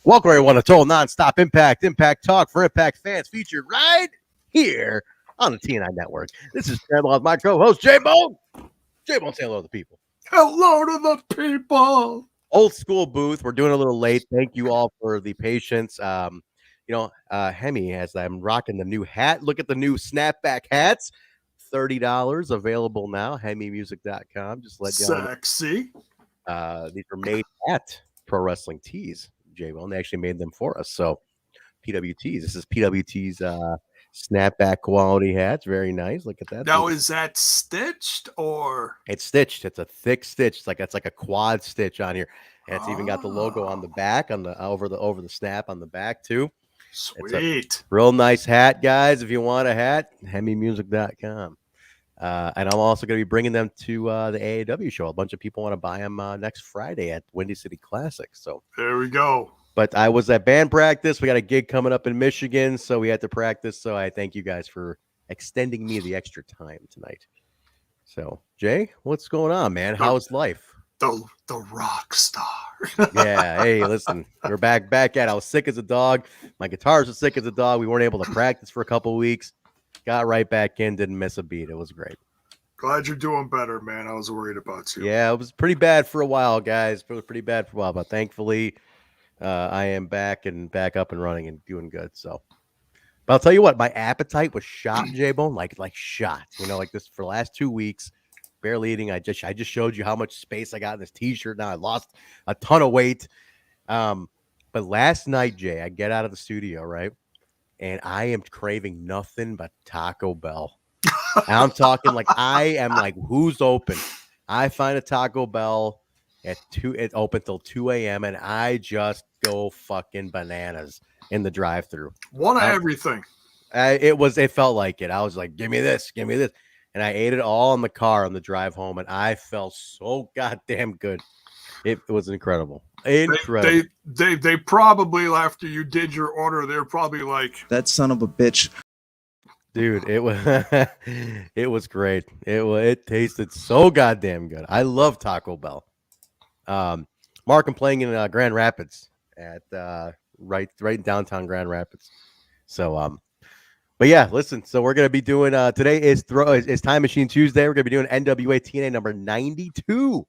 Welcome everyone to Total Nonstop Impact Talk for Impact fans, featured right here on the TNI network. This is Chandler, my co-host J-Bone. J-Bone, say hello to the people. Hello to the people. Old school booth. We're doing a little late. Thank you all for the patience. Hemi, as I'm rocking the new hat. Look at the new snapback hats. $30 available now. HemiMusic.com. Just let you know. Sexy. These are made at Pro Wrestling Tees. J-Bone, they actually made them for us. So PWTs. This is PWT's snapback quality hats. Very nice. Look at that. Now, is that stitched or? It's stitched. It's a thick stitch. It's like a quad stitch on here. And it's even got the logo on the back, on the over the snap on the back too. Sweet. Real nice hat, guys. If you want a hat, HemiMusic.com. And I'm also going to be bringing them to the AAW show. A bunch of people want to buy them next Friday at Windy City Classic. So there we go. But I was at band practice. We got a gig coming up in Michigan, so we had to practice. So I thank you guys for extending me the extra time tonight. So, Jay, what's going on, man? How's life? The rock star. Yeah. Hey, listen, we're back at it. I was sick as a dog. My guitars were sick as a dog. We weren't able to practice for a couple of weeks. Got right back in, didn't miss a beat. It was great. Glad you're doing better, man. I was worried about you. Yeah, it was pretty bad for a while, guys. It was pretty bad for a while, but thankfully I am back up and running and doing good. So, but I'll tell you what, my appetite was shot, J-Bone, like shot. You know, like this for the last 2 weeks, barely eating. I just showed you how much space I got in this T-shirt. Now I lost a ton of weight. But last night, Jay, I get out of the studio, right? And I am craving nothing but Taco Bell. And I'm talking like I am like, who's open? I find a Taco Bell at 2. It's open till 2 a.m. and I just go fucking bananas in the drive-through. One of everything. It felt like it. I was like, give me this, and I ate it all in the car on the drive home, and I felt so goddamn good. It was incredible. Incredible. They probably, after you did your order, they're probably like, that son of a bitch. Dude, it was it was great. It tasted so goddamn good. I love Taco Bell. Mark, I'm playing in Grand Rapids at right in downtown Grand Rapids. So but yeah, listen, so we're gonna be doing today is Time Machine Tuesday. We're gonna be doing NWA-TNA number 92.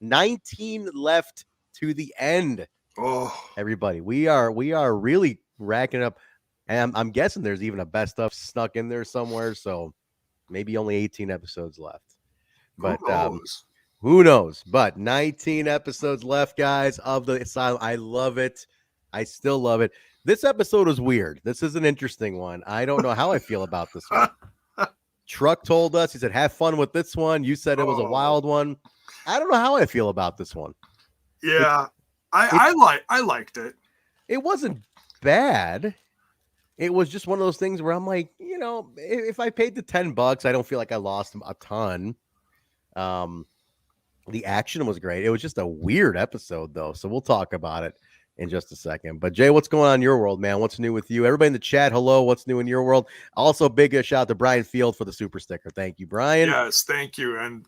19 left to the end. oh, Everybody, we are really racking up, and I'm guessing there's even a best stuff snuck in there somewhere, so maybe only 18 episodes left, but who knows? But 19 episodes left, guys, of the Asylum. I love it. I still love it. This episode is weird. This is an interesting one. I don't know how I feel about this one. Truck told us, he said, have fun with this one. You said it was a wild one. I don't know how I feel about this one. Yeah, I liked it. It wasn't bad. It was just one of those things where I'm like, you know, if I paid the $10, I don't feel like I lost a ton. The action was great. It was just a weird episode, though. So we'll talk about it in just a second. But Jay, what's going on in your world, man? What's new with you? Everybody in the chat, hello. What's new in your world? Also, big shout out to Brian Field for the super sticker. Thank you, Brian. Yes, thank you. And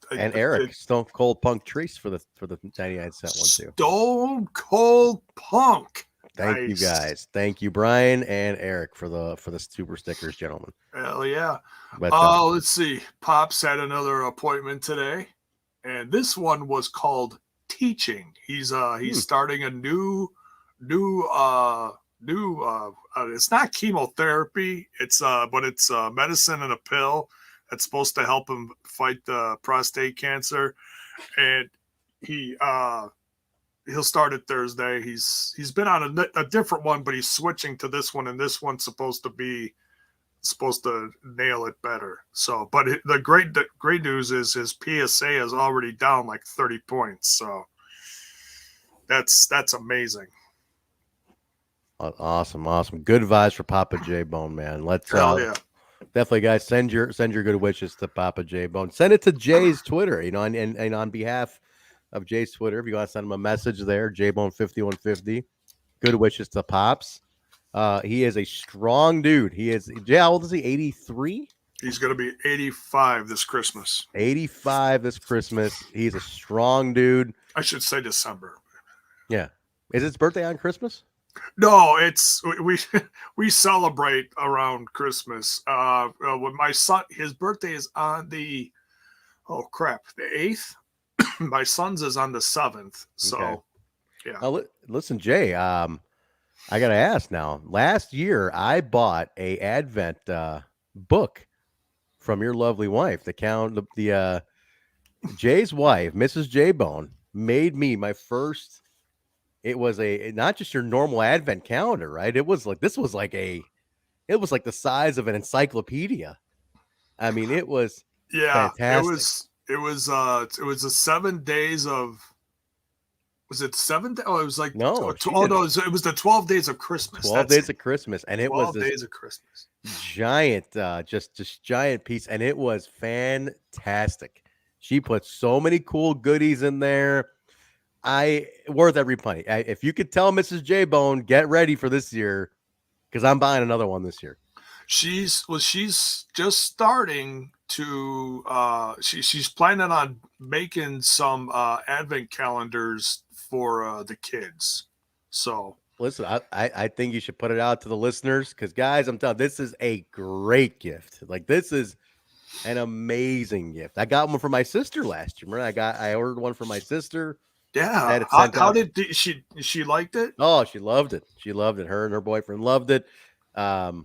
Eric, Stone Cold Punk Trace for the 99-cent one too. Stone Cold Punk. Thank you guys. Thank you, Brian and Eric, for the super stickers, gentlemen. Hell yeah. But, let's see. Pops had another appointment today, and this one was called teaching. He's starting a new it's not chemotherapy, but it's medicine and a pill that's supposed to help him fight the prostate cancer, and he'll start it Thursday. He's been on a different one, but he's switching to this one, and this one's supposed to nail it better. So, but the great news is his PSA is already down like 30 points. So that's amazing. Awesome. Good vibes for Papa J Bone, man. Let's yeah. Definitely, guys, send your good wishes to Papa J Bone. Send it to Jay's Twitter, you know, and on behalf of Jay's Twitter, if you want to send him a message there, JBone5150. Good wishes to Pops. He is a strong dude. Jay, how old is he? 83? He's going to be 85 this Christmas. 85 this Christmas. He's a strong dude. I should say December. Yeah. Is its birthday on Christmas? No, it's we celebrate around Christmas. When my son, his birthday is on the the 8th. My son's is on the 7th. So Okay. yeah. Listen, Jay. I gotta ask now. Last year, I bought a Advent book from your lovely wife. The Jay's wife, Mrs. J Bone, made me my first. It was not just your normal Advent calendar, right? It was like it was like the size of an encyclopedia. I mean, it was Yeah, fantastic. it was the 7 days of, was it 7 oh it was like No, she oh did no, it was the 12 days of Christmas. 12 That's days it. of Christmas, and it was 12 this days of Christmas. giant, just giant piece, and it was fantastic. She put so many cool goodies in there. Worth every penny. If you could tell Mrs. J Bone, get ready for this year, because I'm buying another one this year. She's just starting to she's planning on making some advent calendars for the kids. So Listen, I think you should put it out to the listeners, because guys, I'm telling you, this is a great gift. Like, this is an amazing gift. I got one for my sister last year. Remember, I ordered one for my sister. yeah, Had it sent how out. did she liked it? Oh, she loved it. She loved it. Her and her boyfriend loved it. I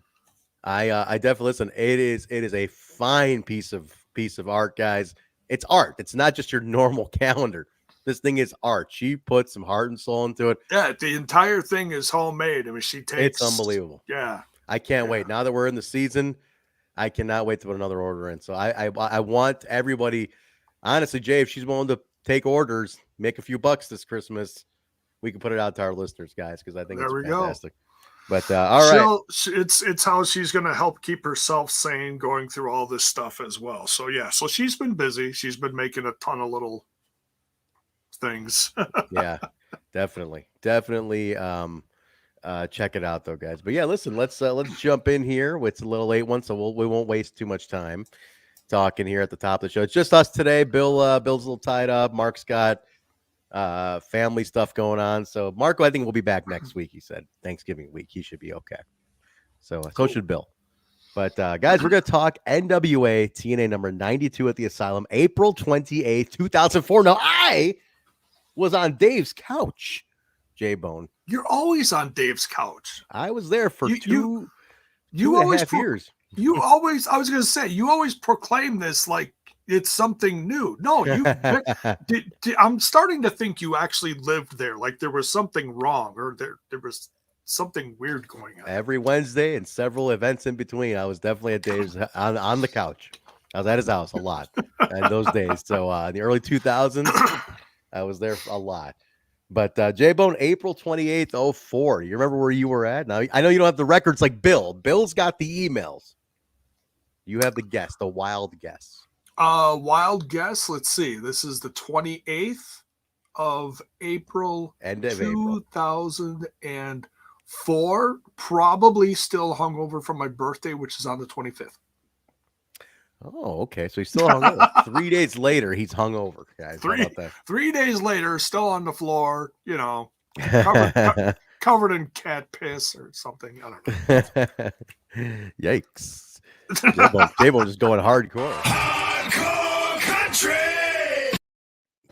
definitely listen. It is a fine piece of art, guys. It's art. It's not just your normal calendar. This thing is art. She put some heart and soul into it. Yeah, the entire thing is homemade. I mean, she takes. It's unbelievable. Yeah, I can't wait. Now that we're in the season, I cannot wait to put another order in. So I want everybody. Honestly, Jay, if she's willing to take orders, make a few bucks this Christmas, we can put it out to our listeners, guys, because I think there it's we fantastic. go. But all right, It's how she's going to help keep herself sane going through all this stuff as well. So yeah, so she's been busy. She's been making a ton of little things. yeah, definitely. Check it out though, guys. But yeah, listen, let's jump in here. It's a little late one, so we won't waste too much time talking here at the top of the show. It's just us today. Bill's a little tied up. Mark's got family stuff going on. So Marco, I think we'll be back next week. He said Thanksgiving week. He should be okay. So Cool. So should Bill. But guys, we're gonna talk NWA-TNA number 92 at the Asylum, April 28th, 2004. Now I was on Dave's couch, J-Bone. You're always on Dave's couch. I was there for two you and always a half years. You always, I was going to say, you always proclaim this like it's something new. No, I'm starting to think you actually lived there. Like there was something wrong, or there was something weird going on. Every Wednesday and several events in between, I was definitely at Dave's on the couch. I was at his house a lot in those days. So in the early 2000s, I was there a lot. But J-Bone, April 28th, 04. You remember where you were at? Now, I know you don't have the records like Bill. Bill's got the emails. You have the guess, the wild guess. Wild guess. Let's see. This is the 28th of April, End of 2004. Probably still hungover from my birthday, which is on the 25th. Oh, okay. So he's still hungover. 3 days later, he's hungover, guys. How about that? 3 days later, still on the floor, covered in cat piss or something. I don't know. Yikes. J-Bone just going hardcore. Hardcore country.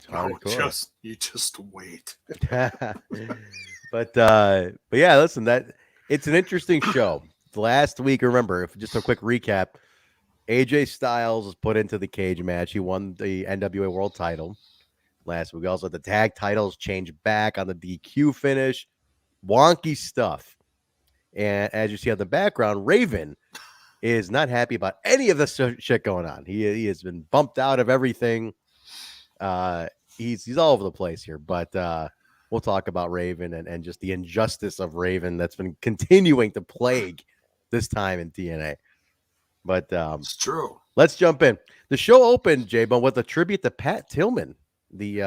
Hardcore. You just wait. But yeah, listen, it's an interesting show. Last week, remember, just a quick recap, AJ Styles was put into the cage match. He won the NWA World title last week. We also had the tag titles change back on the DQ finish. Wonky stuff. And as you see on the background, Raven is not happy about any of this shit going on. He has been bumped out of everything. He's all over the place here, but we'll talk about Raven and just the injustice of Raven that's been continuing to plague this time in TNA. But it's true. Let's jump in. The show opened, J-Bone, with a tribute to Pat Tillman, the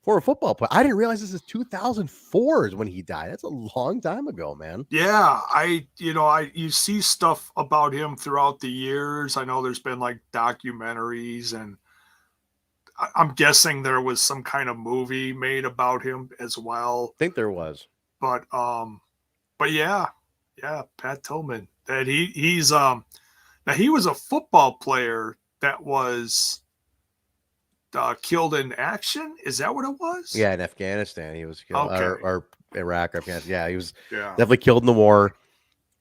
former football player. I didn't realize this is 2004 is when he died. That's a long time ago, man. Yeah, you see stuff about him throughout the years. I know there's been like documentaries, and I'm guessing there was some kind of movie made about him as well. I think there was. But yeah, Pat Tillman. That he's now he was a football player that was killed in action. Is that what it was? Yeah, in Afghanistan he was killed, Okay. or Iraq or Afghanistan. Yeah, he was Yeah. definitely killed in the war.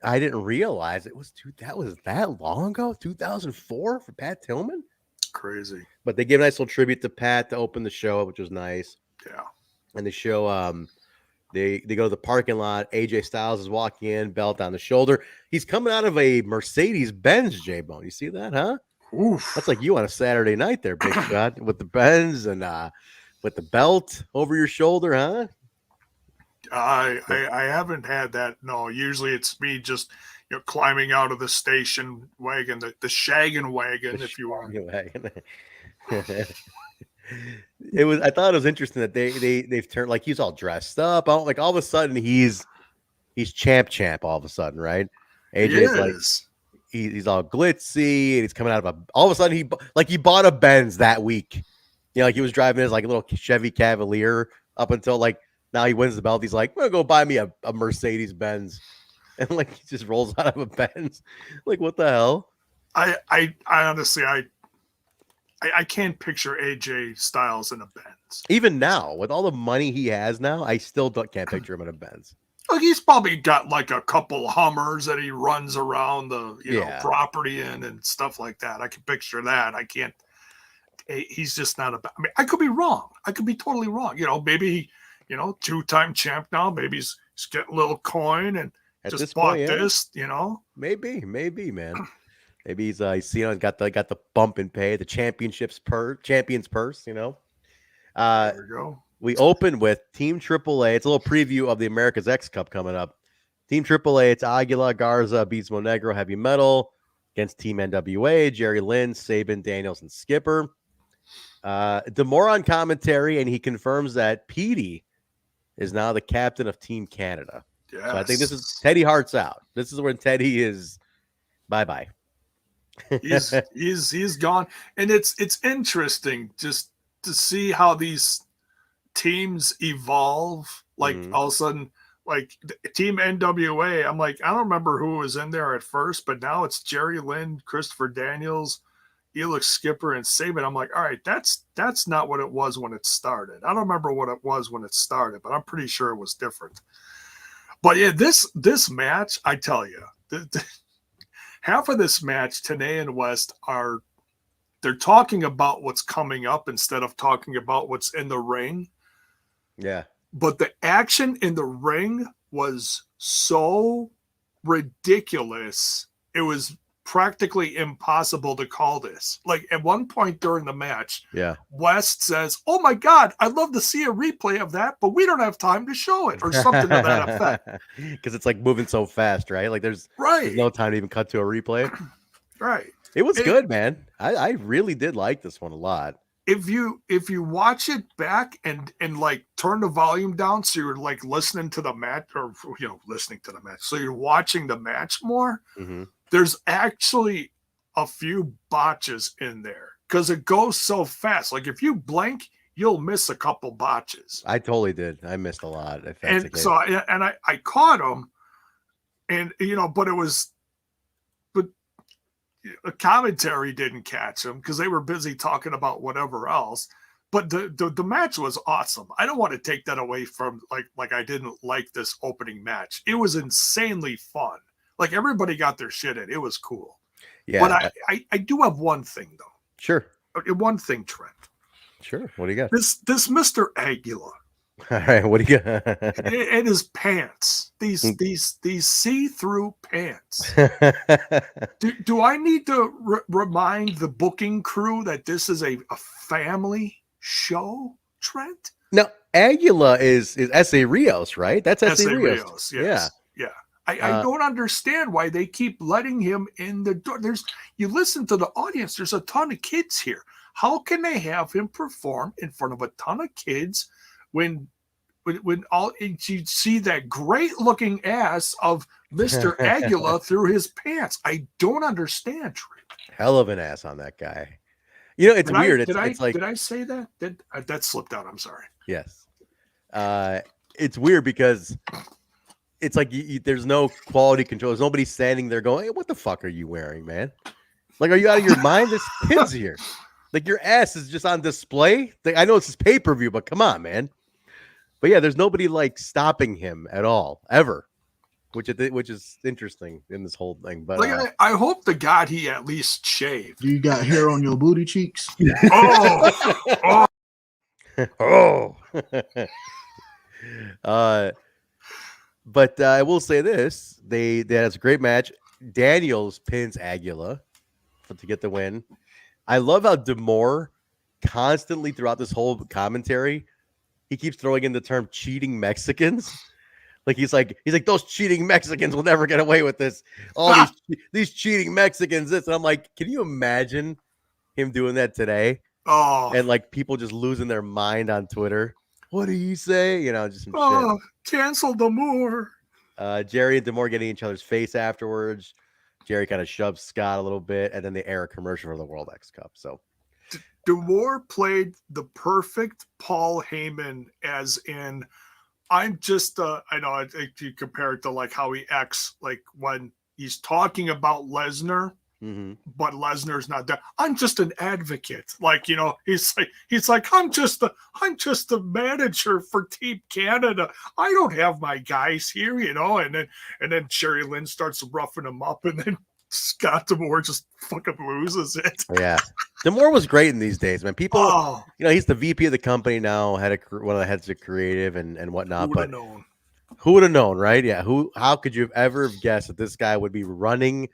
I didn't realize it was that was that long ago, 2004 for Pat Tillman. Crazy. But they give a nice little tribute to Pat to open the show, which was nice. Yeah. And the show, they go to the parking lot. AJ Styles is walking in, belt on the shoulder. He's coming out of a Mercedes Benz, J-Bone. You see that, huh? Oof. That's like you on a Saturday night there, big shot, with the Benz and with the belt over your shoulder, huh? I haven't had that. No, usually it's me just climbing out of the station wagon, the shaggin' wagon, if you want. It was. I thought it was interesting that they've turned like he's all dressed up. Like all of a sudden he's champ all of a sudden, right? AJ's like he's all glitzy and he's coming out of all of a sudden he bought a Benz that week. Like he was driving his like little Chevy Cavalier up until like now he wins the belt. He's like, I'm gonna go buy me a Mercedes Benz, and like he just rolls out of a Benz. Like what the hell? I honestly I can't picture AJ Styles in a Benz. Even now, with all the money he has now, I still can't picture him in a Benz. Like he's probably got like a couple Hummers that he runs around the know property in and stuff like that. I can picture that. I can't. He's just not I mean, I could be wrong. I could be totally wrong. Maybe 2-time champ now. Maybe he's getting a little coin and at just bought this. Maybe, man. Maybe he's got the bump in pay, the champion's purse. There we go. We open with Team AAA. It's a little preview of the America's X Cup coming up. Team AAA, it's Aguila, Garza, Abismo, Negro, Heavy Metal against Team NWA, Jerry Lynn, Sabin, Daniels, and Skipper. Demore on commentary, and he confirms that Petey is now the captain of Team Canada. Yes. So I think this is Teddy Hart's out. This is when Teddy is bye-bye. he's gone, and it's interesting just to see how these teams evolve. Like all of a sudden, like Team NWA, I'm like, I don't remember who was in there at first, but now it's Jerry Lynn, Christopher Daniels, Elix, Skipper, and Sabin. I'm like, all right, that's not what it was when it started. I don't remember what it was when it started, but I'm pretty sure it was different. But yeah, this match, I tell you, half of this match, Tenay and West they're talking about what's coming up instead of talking about what's in the ring. Yeah. But the action in the ring was so ridiculous. It was practically impossible to call this. Like at one point during the match, West says, "Oh my God, I'd love to see a replay of that, but we don't have time to show it," or something to that effect. Because it's like moving so fast, right? Like there's no time to even cut to a replay. Right. It was good, man. I really did like this one a lot. If you watch it back and like turn the volume down so you're like listening to the match, or listening to the match, so you're watching the match more. Mm-hmm. There's actually a few botches in there because it goes so fast. Like if you blink, you'll miss a couple botches. I totally did. I missed a lot. And so I caught them, and but a commentary didn't catch them because they were busy talking about whatever else. But the match was awesome. I don't want to take that away from like I didn't like this opening match. It was insanely fun. Like everybody got their shit in. It was cool. Yeah. But I do have one thing though. Sure. One thing, Trent. Sure. What do you got? This Mr. Aguila. All right. What do you got? And his pants. These see-through pants. Do I need to remind the booking crew that this is a family show, Trent? No, Aguila is S.A. Rios, right? That's S.A. Rios. Yes. Yeah. I don't understand why they keep letting him in the door. You listen to the audience, there's a ton of kids here. How can they have him perform in front of a ton of kids when all you see that great looking ass of Mr. Aguila through his pants? I don't understand, Trent. Hell of an ass on that guy. You know, it's weird. It's like, did I say that? That slipped out? I'm sorry. yes. It's weird because it's like there's no quality control. There's nobody standing there going, "Hey, what the fuck are you wearing, man? Like, are you out of your mind? There's kids here. Like, your ass is just on display. Like, I know it's his pay-per-view, but come on, man." But yeah, there's nobody like stopping him at all, ever, which is interesting in this whole thing. But like, I hope to God he at least shaved. You got hair on your booty cheeks? Oh, oh. But I will say this: they had a great match. Daniels pins Aguila to get the win. I love how D'Amore constantly throughout this whole commentary, he keeps throwing in the term "cheating Mexicans." Like he's like those cheating Mexicans will never get away with this. All these cheating Mexicans, this, and I'm like, can you imagine him doing that today? Oh, And like people just losing their mind on Twitter. What do you say? You know, just some shit. Cancel D'Amore. Jerry and D'Amore getting each other's face afterwards. Jerry kind of shoves Scott a little bit, and then they air a commercial for the World X Cup. So D'Amore played the perfect Paul Heyman, as in, I'm just I know you compare it to like how he acts like when he's talking about Lesnar, but Lesnar's not there. I'm just an advocate. Like, you know, he's like I'm just a manager for Team Canada. I don't have my guys here, you know. And then Sherry Lynn starts roughing him up, and then Scott D'Amore just fucking loses it. Yeah, D'Amore was great in these days, man. People, you know, he's the VP of the company now, one of the heads of creative and whatnot. Who would have known, right? Yeah, how could you have ever guessed that this guy would be running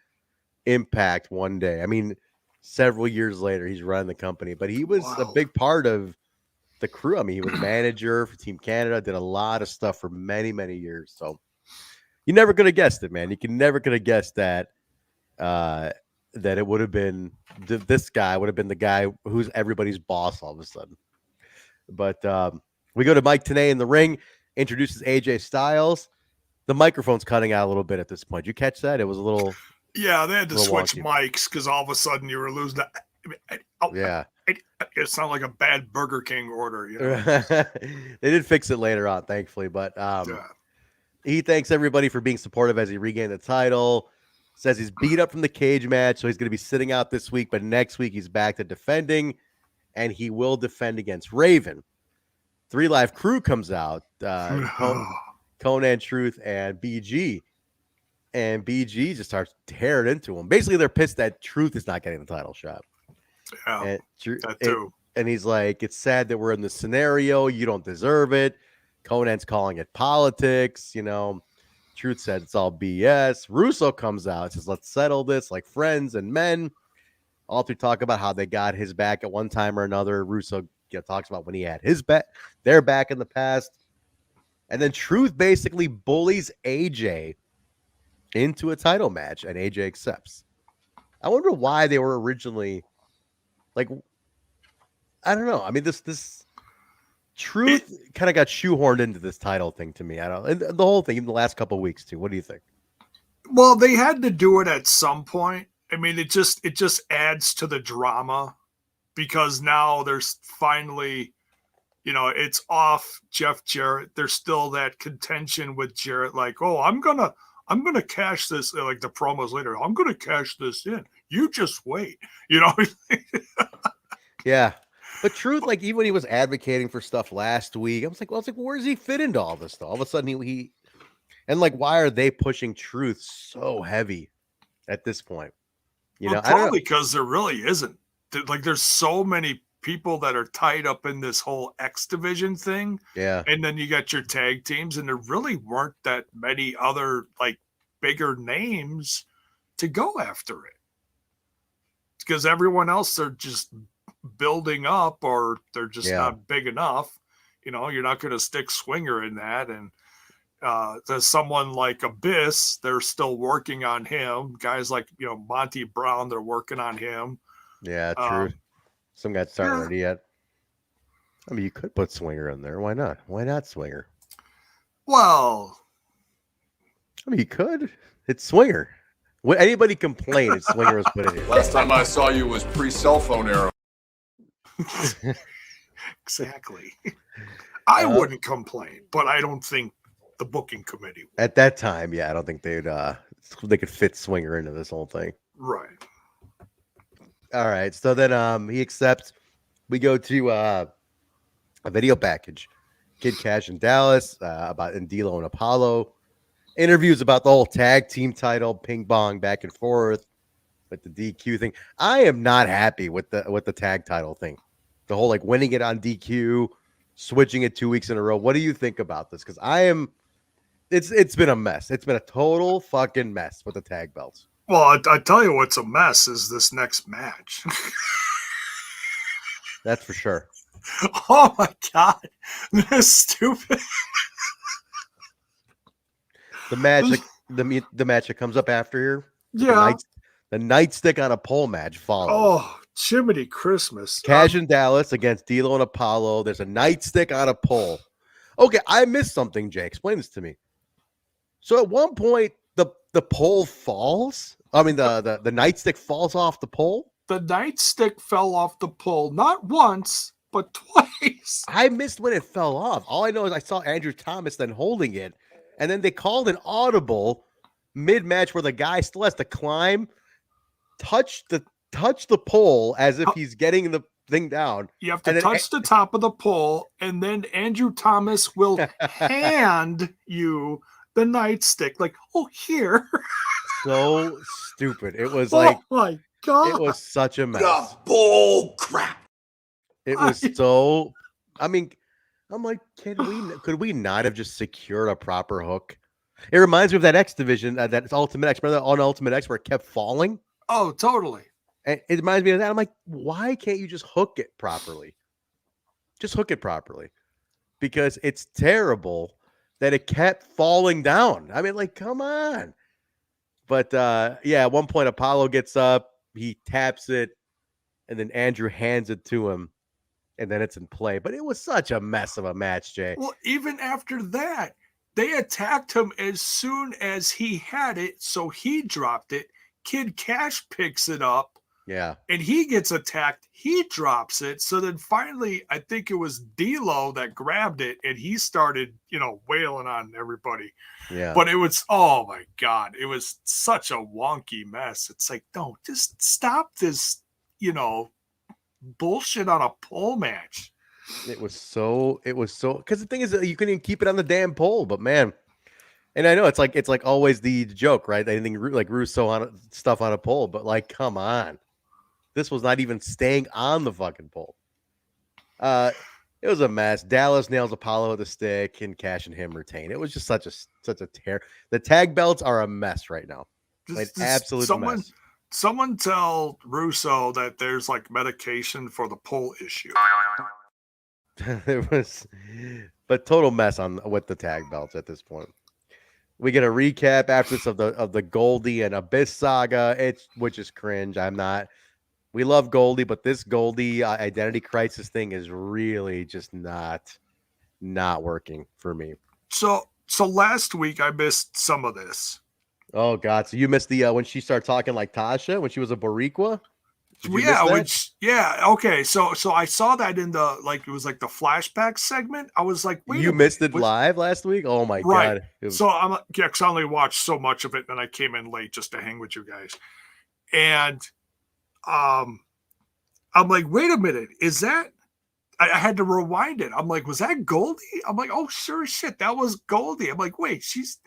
Impact one day? I mean, several years later, he's running the company, but he was a big part of the crew. I mean, he was manager for Team Canada, did a lot of stuff for many, many years. So you never could have guessed it, man. You never could have guessed that it would have been this guy would have been the guy who's everybody's boss all of a sudden. But we go to Mike Tenay in the ring, introduces AJ Styles. The microphone's cutting out a little bit at this point. Did you catch that? It was a little. Yeah, they had to switch mics because all of a sudden you were losing. Yeah, it sounded like a bad Burger King order. You know? They did fix it later on, thankfully. But he thanks everybody for being supportive as he regained the title. Says he's beat up from the cage match, so he's going to be sitting out this week. But next week he's back to defending, and he will defend against Raven. 3 Live Crew comes out. Konnan, Truth, and BG. And BG just starts tearing into him. Basically, they're pissed that Truth is not getting the title shot. Yeah, that too. And he's like, it's sad that we're in this scenario. You don't deserve it. Konnan's calling it politics. You know, Truth said it's all BS. Russo comes out and says, let's settle this like friends and men. All three talk about how they got his back at one time or another. Russo talks about when he had his back, their back in the past. And then Truth basically bullies AJ into a title match, and AJ accepts. I wonder why they were originally like, I don't know. I mean, this Truth kind of got shoehorned into this title thing to me. I don't, and the whole thing, even the last couple of weeks too. What do you think? Well, they had to do it at some point. I mean, it just adds to the drama because now there's finally, you know, it's off Jeff Jarrett. There's still that contention with Jarrett, like, oh, I'm gonna cash this, like the promos later. I'm gonna cash this in. You just wait. You know. Yeah. But Truth, like, even when he was advocating for stuff last week, I was like, where does he fit into all this stuff? All of a sudden he and like, why are they pushing Truth so heavy at this point? You know, probably because there really isn't. Like, there's so many people that are tied up in this whole X division thing. Yeah. And then you got your tag teams, and there really weren't that many other like bigger names to go after it. Because everyone else are just building up, or they're just not big enough. You know, you're not going to stick Swinger in that. And there's someone like Abyss, they're still working on him. Guys like, you know, Monty Brown, they're working on him. Yeah, true. Some guys aren't ready yet. I mean, you could put Swinger in there. Why not? Why not Swinger? Well, I mean, you could. It's Swinger. Would anybody complain if Swinger was put in here? Last time I saw you was pre-cell phone era. Exactly. I wouldn't complain, but I don't think the booking committee would. At that time, yeah, I don't think they could fit Swinger into this whole thing. Right. All right, so then he accepts. We go to a video package. Kid Kash in Dallas about Indilo and Apollo. Interviews about the whole tag team title, ping pong back and forth with the DQ thing. I am not happy with the tag title thing. The whole like winning it on DQ, switching it 2 weeks in a row. What do you think about this? Because it's been a mess. It's been a total fucking mess with the tag belts. Well, I tell you what's a mess is this next match. That's for sure. Oh my god, that's stupid. The match, the match that comes up after here. Yeah. The Nightstick on a pole match follows. Oh, Jiminy Christmas. Kash in Dallas against D'Lo and Apollo. There's a Nightstick on a pole. Okay, I missed something, Jay. Explain this to me. So at one point, the pole falls. I mean, the Nightstick falls off the pole. The Nightstick fell off the pole not once, but twice. I missed when it fell off. All I know is I saw Andrew Thomas then holding it, and then they called an audible mid-match where the guy still has to climb, touch the pole as if he's getting the thing down. You have to touch the top of the pole, and then Andrew Thomas will hand you the Nightstick. Like, oh, here. So stupid. It was like, oh my god, it was such a mess. The bull crap. It was so. I mean, I'm like, could we not have just secured a proper hook? It reminds me of that X division, that Ultimate X, remember that on Ultimate X where it kept falling? Oh, totally. And it reminds me of that. I'm like, why can't you just hook it properly? Just hook it properly. Because it's terrible that it kept falling down. I mean, like, come on. But yeah, at one point Apollo gets up, he taps it, and then Andrew hands it to him, and then it's in play. But it was such a mess of a match, Jay. Well, even after that, they attacked him as soon as he had it, so he dropped it. Kid Kash picks it up. Yeah. And he gets attacked. He drops it. So then finally, I think it was D'Lo that grabbed it, and he started, wailing on everybody. Yeah. But it was, oh my God, it was such a wonky mess. It's like, no, just stop this, bullshit on a pole match. It was so, because the thing is, you couldn't even keep it on the damn pole, but man. And I know it's like always the joke, right? Anything like Russo on stuff on a pole, but like, come on. This was not even staying on the fucking pole. It was a mess. Dallas nails Apollo with a stick, and Kash and him retain. It was just such a tear. The tag belts are a mess right now. Like absolute mess. Someone tell Russo that there's like medication for the pole issue. It was, but total mess with the tag belts at this point. We get a recap after this of the Goldy and Abyss saga, which is cringe. We love Goldy, but this Goldy identity crisis thing is really just not working for me. So last week I missed some of this. Oh God! So you missed the when she started talking like Tasha when she was a Boricua? Yeah, okay. So I saw that in the it was like the flashback segment. I was like, wait, you missed it live last week? Oh my God! So because I only watched so much of it, and I came in late just to hang with you guys, and I'm like, wait a minute, is that? I had to rewind it. I'm like, was that Goldy? I'm like, oh sure shit, that was Goldy. I'm like, wait, she's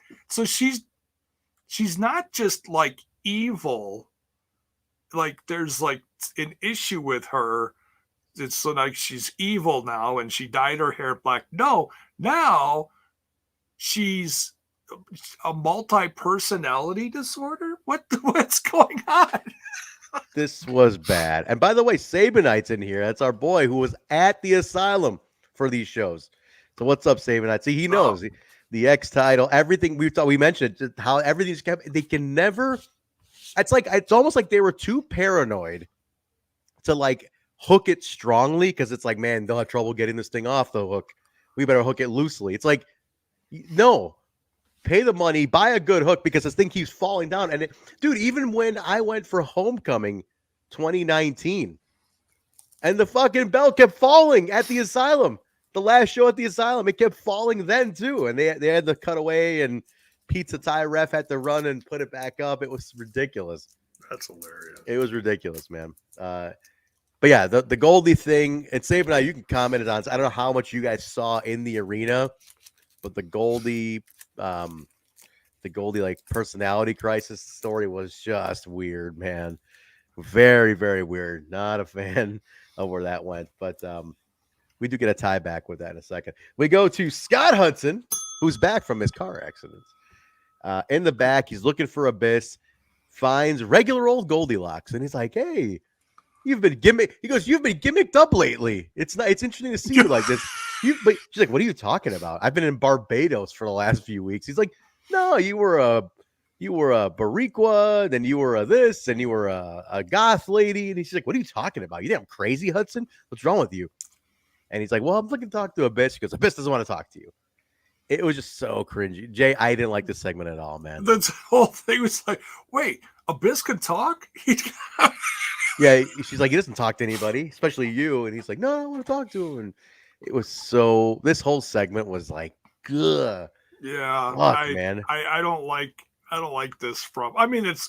not just like evil. Like there's like an issue with her. It's so like she's evil now and she dyed her hair black. No, now she's a multi-personality disorder. What's going on? This was bad. And by the way, Sabinite's in here. That's our boy who was at the asylum for these shows. So what's up, Sabinite? See, he knows the X title, everything we mentioned, how everything's kept. They can never. It's almost like they were too paranoid to like hook it strongly because it's like, man, they'll have trouble getting this thing off the hook. We better hook it loosely. It's like, no, pay the money, buy a good hook because this thing keeps falling down. And dude, even when I went for Homecoming 2019, And the fucking bell kept falling at the asylum. The last show at the asylum, it kept falling then too. And they had to cut away, and Pizza Thai ref had to run and put it back up. It was ridiculous. That's hilarious. It was ridiculous, man. But yeah, the Goldy thing, and Sabin, you can comment on. I don't know how much you guys saw in the arena, but the Goldy like personality crisis story was just weird, man. Very, very weird. Not a fan of where that went, but we do get a tie back with that in a second. We go to Scott Hudson, who's back from his car accident. In the back, he's looking for Abyss, finds regular old Goldilocks, and he's like, "Hey, you've been gimmicked up lately. It's interesting to see you like this." But she's like, "What are you talking about? I've been in Barbados for the last few weeks." He's like, "No, you were a Boricua, then you were a this, and you were a goth lady." And he's like, "What are you talking about? You damn crazy, Hudson? What's wrong with you?" And he's like, "Well, I'm looking to talk to Abyss." He goes, "Abyss doesn't want to talk to you." It was just so cringy. Jay, I didn't like this segment at all, man. The whole thing was like, wait, Abyss can talk? Yeah, she's like, he doesn't talk to anybody, especially you. And he's like, no, I want to talk to him. And it was so, this whole segment was like, ugh. Yeah, man. I don't like this from. I mean, it's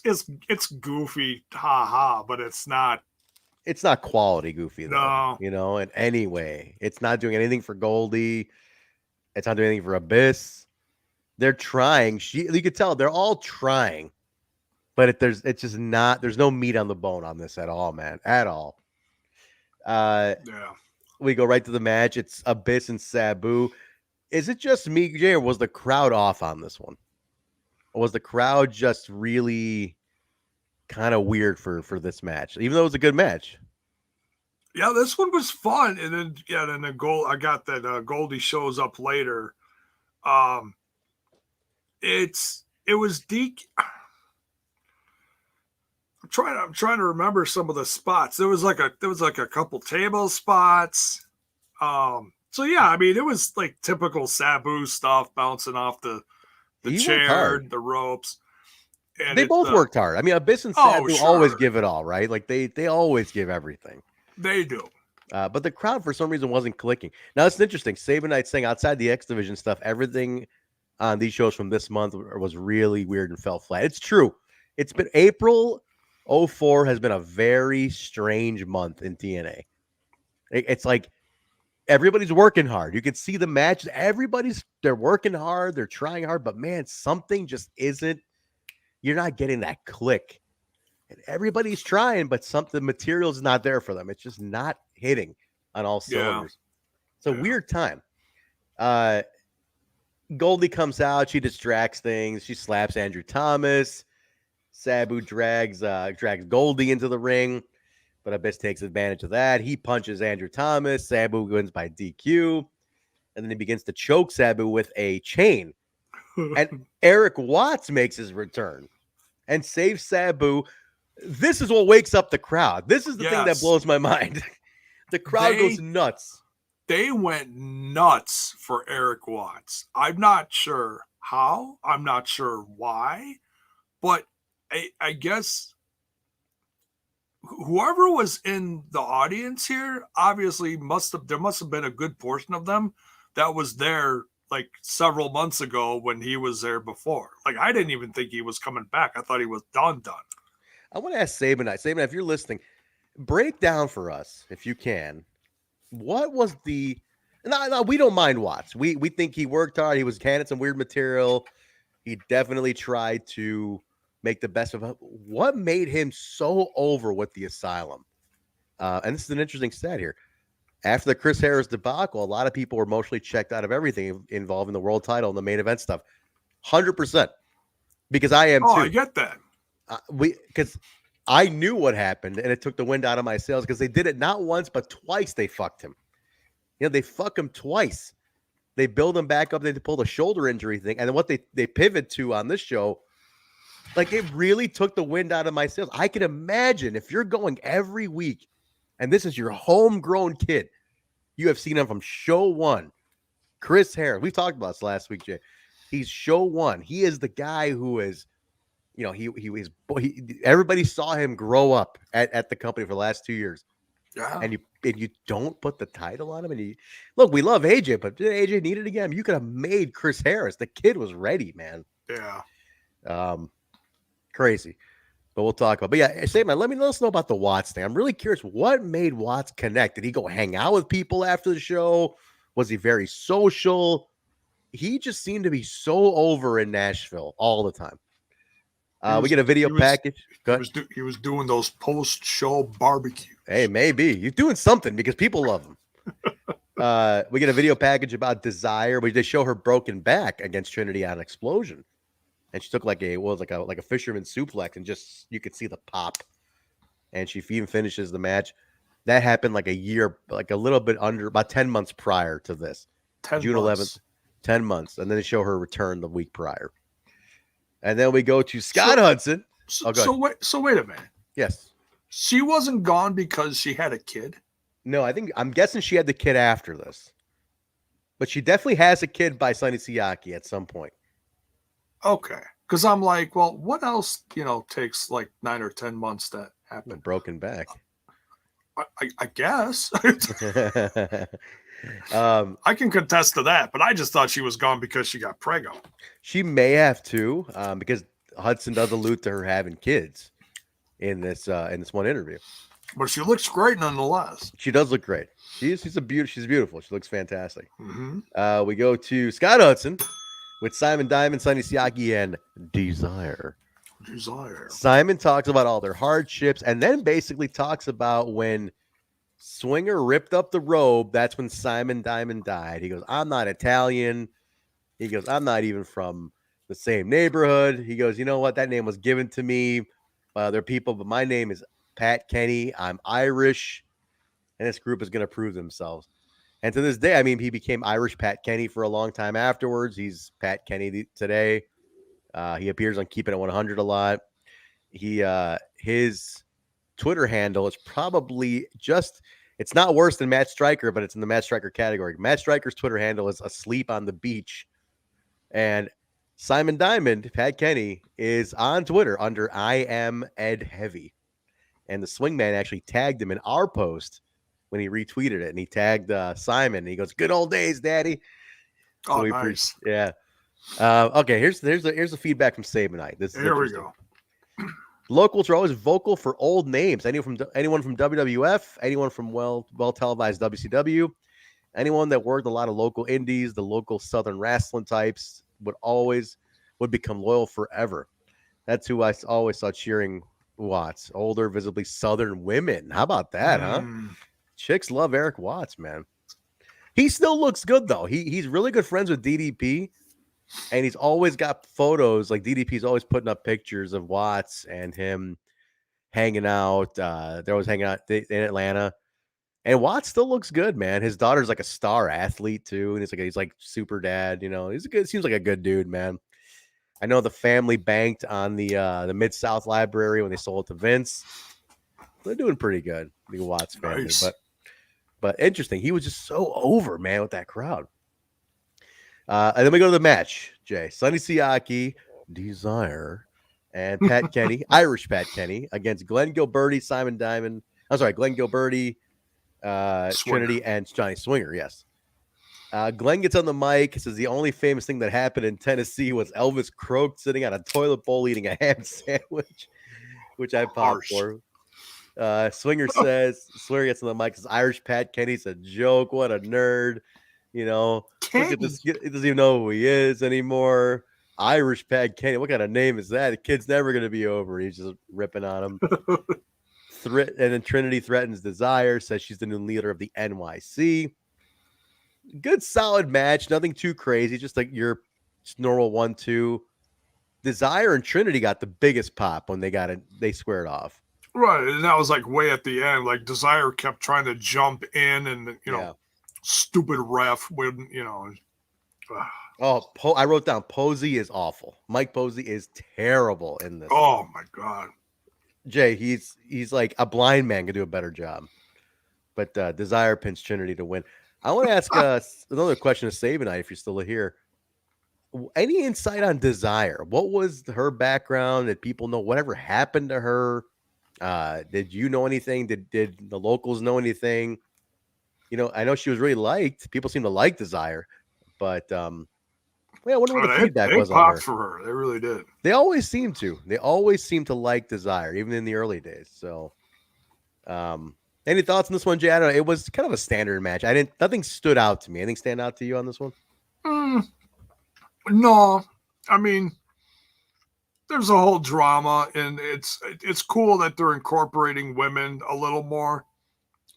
goofy, haha, but it's not quality goofy though. No. In any way. It's not doing anything for Goldy. It's not doing anything for Abyss. They're trying. You could tell they're all trying, but there's no meat on the bone on this at all, man. At all. Yeah. We go right to the match. It's Abyss and Sabu. Is it just me, Jay, or was the crowd off on this one? Or was the crowd just really kind of weird for this match, even though it was a good match? Yeah, this one was fun, and then the goal. I got that Goldy shows up later. It was Deke. I'm trying to remember some of the spots. There was like a couple table spots. So yeah, I mean, it was like typical Sabu stuff, bouncing off the chair, the ropes. And they both worked hard. I mean, Abyss and Sabu always give it all, right? Like they always give everything. They do. But the crowd, for some reason, wasn't clicking. Now, it's interesting. Sabin Knight's saying outside the X Division stuff, everything on these shows from this month was really weird and fell flat. It's true. It's been April 04 has been a very strange month in TNA. It's like everybody's working hard. You can see the match. They're working hard. They're trying hard. But, man, something just isn't. You're not getting that click. And everybody's trying, but the material's not there for them. It's just not hitting on all cylinders. It's a weird time. Goldy comes out. She distracts things. She slaps Andrew Thomas. Sabu drags Goldy into the ring, but Abyss takes advantage of that. He punches Andrew Thomas. Sabu wins by DQ, and then he begins to choke Sabu with a chain. And Eric Watts makes his return and saves Sabu. This is what wakes up the crowd. This is the thing that blows my mind. The crowd goes nuts. They went nuts for Eric Watts. I'm not sure how. I'm not sure why. But I guess whoever was in the audience here, obviously there must have been a good portion of them that was there like several months ago when he was there before. Like, I didn't even think he was coming back. I thought he was done. I want to ask Sabin, if you're listening, break down for us, if you can, what was the... No, we don't mind Watts. We think he worked hard. He was handed some weird material. He definitely tried to make the best of it. What made him so over with the Asylum? And this is an interesting stat here. After the Chris Harris debacle, a lot of people were emotionally checked out of everything involving the world title and the main event stuff. 100%. Because I am too. I get that. Because I knew what happened, and it took the wind out of my sails because they did it not once, but twice they fucked him. They fuck him twice. They build him back up. They pull the shoulder injury thing. And then what they pivot to on this show, like, it really took the wind out of my sails. I can imagine if you're going every week and this is your homegrown kid, you have seen him from show one. Chris Harris, we talked about this last week, Jay. He's show one. He is the guy who is, everybody saw him grow up at the company for the last 2 years. Yeah. and you don't put the title on him. And look, we love AJ, but did AJ need it again? You could have made Chris Harris. The kid was ready, man. Yeah. Crazy. But we'll talk about. But yeah, Sabin, let us know about the Watts thing. I'm really curious. What made Watts connect? Did he go hang out with people after the show? Was he very social? He just seemed to be so over in Nashville all the time. We get a video package. He was doing those post-show barbecues. Hey, maybe he's doing something because people love him. We get a video package about Desire. They show her broken back against Trinity on Explosion. And she took like a fisherman suplex, and just you could see the pop. And she even finishes the match. That happened like a year, like a little bit under, about 10 months prior to this. June 11th, 10 months. And then they show her return the week prior. And then we go to Scott Hudson. So wait a minute. Yes. She wasn't gone because she had a kid? No, I'm guessing she had the kid after this. But she definitely has a kid by Sonny Siaki at some point. Okay. Because I'm like, well, what else, takes like 9 or 10 months to happen? Broken back. I guess. I can contest to that, but I just thought she was gone because she got preggo. She may have too, because Hudson does allude to her having kids in this one interview. But she looks great nonetheless. She does look great. She's beautiful. She looks fantastic. Mm-hmm. We go to Scott Hudson with Simon Diamond, Sonny Siaki, and Desire. Simon talks about all their hardships, and then basically talks about when Swinger ripped up the robe. That's when Simon Diamond died. He goes, "I'm not Italian." He goes, "I'm not even from the same neighborhood." He goes, "You know what? That name was given to me by other people, but my name is Pat Kenney. I'm Irish, and this group is going to prove themselves." And to this day, I mean, he became Irish Pat Kenney for a long time afterwards. He's Pat Kenney today. He appears on Keeping It 100 a lot. His Twitter handle is probably it's not worse than Matt Stryker, but it's in the Matt Stryker category. Matt Stryker's Twitter handle is Asleep on the Beach. And Simon Diamond, Pat Kenney, is on Twitter under I am Ed Heavy. And the Swingman actually tagged him in our post when he retweeted it, and he tagged Simon. And he goes, "Good old days, Daddy." So nice. Yeah. Okay. Here's the feedback from Sabinite. Here we go. Locals are always vocal for old names. Anyone from WWF, anyone from well televised WCW, anyone that worked a lot of local indies, the local Southern wrestling types would become loyal forever. That's who I always saw cheering Watts. Older, visibly Southern women. How about that, huh? Chicks love Eric Watts, man. He still looks good, though. He's really good friends with DDP, and he's always got photos. Like, DDP's always putting up pictures of Watts and him hanging out. They're always hanging out in Atlanta. And Watts still looks good, man. His daughter's like a star athlete, too, and he's like super dad. Seems like a good dude, man. I know the family banked on the Mid-South Library when they sold it to Vince. They're doing pretty good, the Watts family. Nice. But interesting. He was just so over, man, with that crowd. And then we go to the match, Jay. Sonny Siaki, Desire, and Pat Kenney, Irish Pat Kenney, against Glen Gilberti, Simon Diamond. I'm sorry, Glen Gilberti, Trinity, and Johnny Swinger, yes. Glenn gets on the mic, says the only famous thing that happened in Tennessee was Elvis croaked sitting on a toilet bowl eating a ham sandwich, which I popped for. Swinger gets on the mic, says Irish Pat Kenney's a joke. What a nerd. Look at this. He doesn't even know who he is anymore. Irish Pat Kenney. What kind of name is that? The kid's never going to be over. He's just ripping on him. And then Trinity threatens Desire, says she's the new leader of the NYC. Good, solid match. Nothing too crazy. Just like your normal 1-2. Desire and Trinity got the biggest pop when they squared off. Right, and that was like way at the end. Like Desire kept trying to jump in, and stupid ref wouldn't. I wrote down Posey is awful. Mike Posey is terrible in this. Oh my god, Jay, he's like a blind man could do a better job. But Desire pins Trinity to win. I want to ask another question to Sabinite if you're still here. Any insight on Desire? What was her background? Did people know whatever happened to her? Did you know anything? Did the locals know anything? You know, I know she was really liked. People seem to like Desire, but I wonder what the feedback they was on popped her. for her. They really did. They always seem to. They always seem to like Desire, even in the early days. So, any thoughts on this one, Jay? I don't know. It was kind of a standard match. Nothing stood out to me. Anything stand out to you on this one? No, I mean, there's a whole drama, and it's cool that they're incorporating women a little more,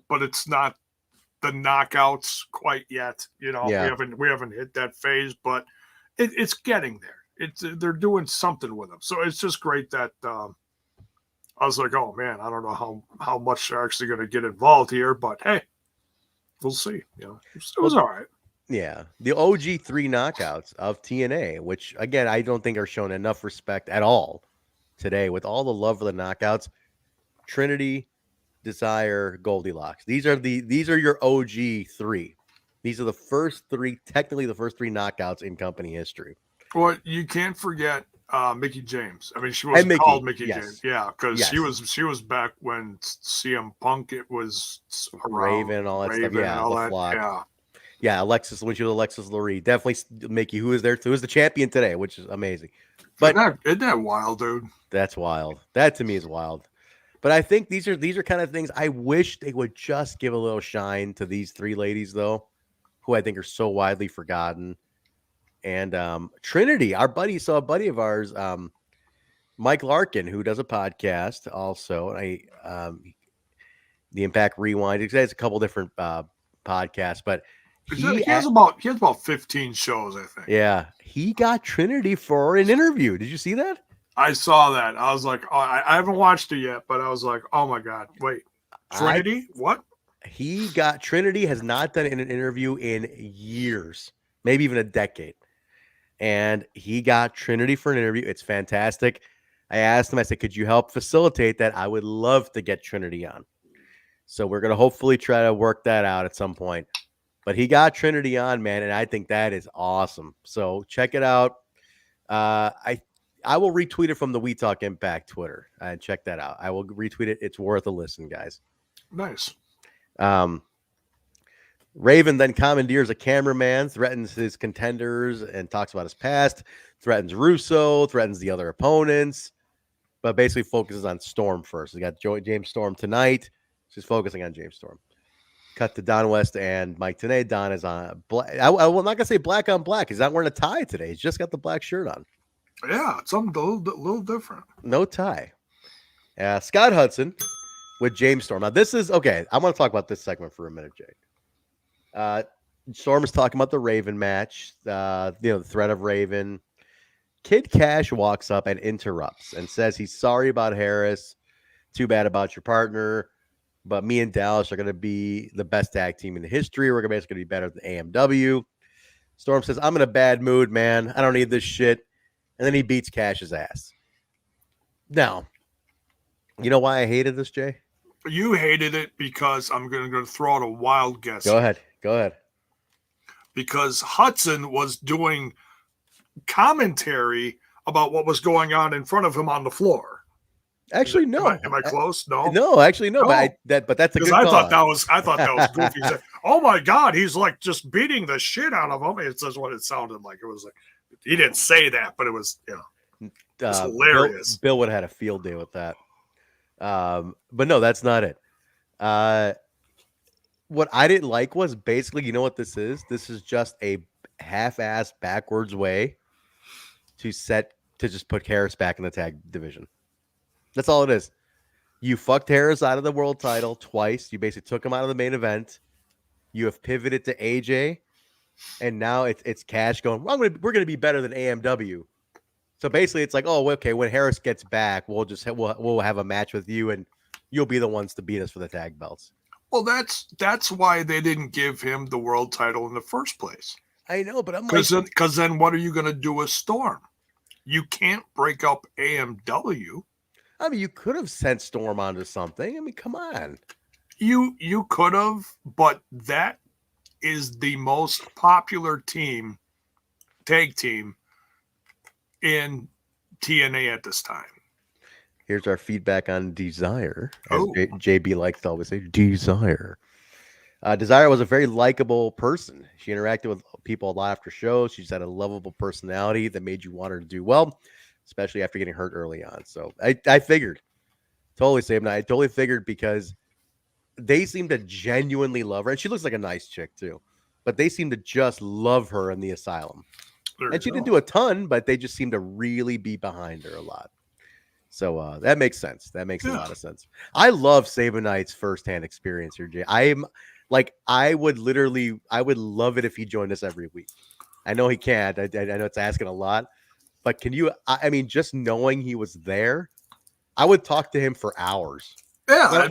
but it's not the knockouts quite yet. You know, Yeah. we haven't hit that phase, but it's getting there. They're doing something with them, so it's just great that I was like, oh man, I don't know how much they're actually going to get involved here, but hey, we'll see. You know, it was all right. Yeah, the Og3 Knockouts of TNA, which again I don't think are shown enough respect at all today. With all the love for the knockouts, Trinity, Desire, Goldilocks. These are your OG3. These are the first three, technically the first three knockouts in company history. Well, you can't forget Mickey James. I mean, she wasn't called Mickey James. Yeah, because she was back when CM Punk, it was Raven and all that stuff. Yeah, all the that. Flock. Yeah, Alexis, when she was Alexis Lurie. Definitely Mickey, who is the champion today, which is amazing. But isn't that wild, dude? That's wild. That to me is wild. But I think these are kind of things I wish they would just give a little shine to these three ladies, though, who I think are so widely forgotten. And Trinity, a buddy of ours, Mike Larkin, who does a podcast also. The Impact Rewind. He has a couple different podcasts, but he has about 15 shows, I think. Yeah, he got Trinity for an interview. Did you see that? I saw that. I was like, oh, I haven't watched it yet, but I was like, oh my God, wait, Trinity? What? Trinity has not done an interview in years, maybe even a decade. And he got Trinity for an interview. It's fantastic. I asked him, I said, could you help facilitate that? I would love to get Trinity on. So we're going to hopefully try to work that out at some point. But he got Trinity on, man, and I think that is awesome. So check it out. I will retweet it from the We Talk Impact Twitter and check that out. I will retweet it. It's worth a listen, guys. Nice. Raven then commandeers a cameraman, threatens his contenders and talks about his past, threatens Russo, threatens the other opponents, but basically focuses on Storm first. We got James Storm tonight. She's focusing on James Storm. Cut to Don West and Mike Tenay. Don is on black. I'm not going to say black on black. He's not wearing a tie today. He's just got the black shirt on. Yeah, it's something a little different. No tie. Scott Hudson with James Storm. Now, this is okay. I want to talk about this segment for a minute, Jake. Storm is talking about the Raven match, the threat of Raven. Kid Kash walks up and interrupts and says he's sorry about Harris. Too bad about your partner. But me and Dallas are going to be the best tag team in history. We're basically going to be better than AMW. Storm says, I'm in a bad mood, man. I don't need this shit. And then he beats Cash's ass. Now, you know why I hated this, Jay? You hated it because I'm going to throw out a wild guess. Go ahead. Because Hudson was doing commentary about what was going on in front of him on the floor. Actually, no. Am I close? No. No, actually, no. But that's a good call. I thought that was goofy. He said, oh my God, he's like just beating the shit out of him. It's just what it sounded like. It was like he didn't say that, but it was it's hilarious. Bill would have had a field day with that. But no, that's not it. What I didn't like was basically, you know what this is? This is just a half-assed backwards way to just put Harris back in the tag division. That's all it is. You fucked Harris out of the world title twice. You basically took him out of the main event. You have pivoted to AJ, and now it's Kash going, well, we're going to be better than AMW. So basically, it's like, oh, okay, when Harris gets back, we'll have a match with you, and you'll be the ones to beat us for the tag belts. Well, that's why they didn't give him the world title in the first place. I know, but I'm because then what are you going to do with Storm? You can't break up AMW. I mean, you could have sent Storm onto something. I mean, come on. You could have, but that is the most popular tag team in TNA at this time. Here's our feedback on Desire. As Oh. JB likes to always say, Desire. Desire was a very likable person. She interacted with people a lot after shows. She just had a lovable personality that made you want her to do well, especially after getting hurt early on. So I figured. Totally, Sabin. I totally figured because they seem to genuinely love her. And she looks like a nice chick, too. But they seem to just love her in the asylum. And she didn't do a ton, but they just seem to really be behind her a lot. So that makes sense. That makes a lot of sense. I love Sabinite's firsthand experience here, Jay. I would love it if he joined us every week. I know he can't. I know it's asking a lot, but can you? I mean, just knowing he was there, I would talk to him for hours. Yeah,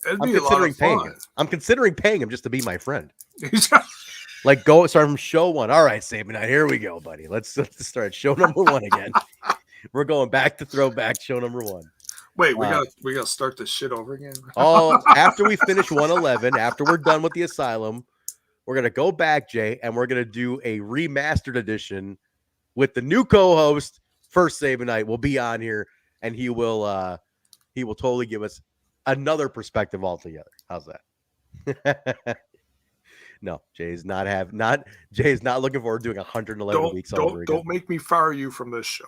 it'd be a lot of fun. I'm considering paying him just to be my friend. Like go start from show 1. All right, Sabinite, here we go, buddy. Let's start show number 1 again. We're going back to throwback show number 1. Wait, we gotta start this shit over again. After we finish 111, after we're done with the asylum, we're gonna go back, Jay, and we're gonna do a remastered edition with the new co-host. First Sabinite will be on here, and he will totally give us another perspective altogether. How's that? No, Jay's not looking forward to doing 111 weeks all over again. Don't make me fire you from this show.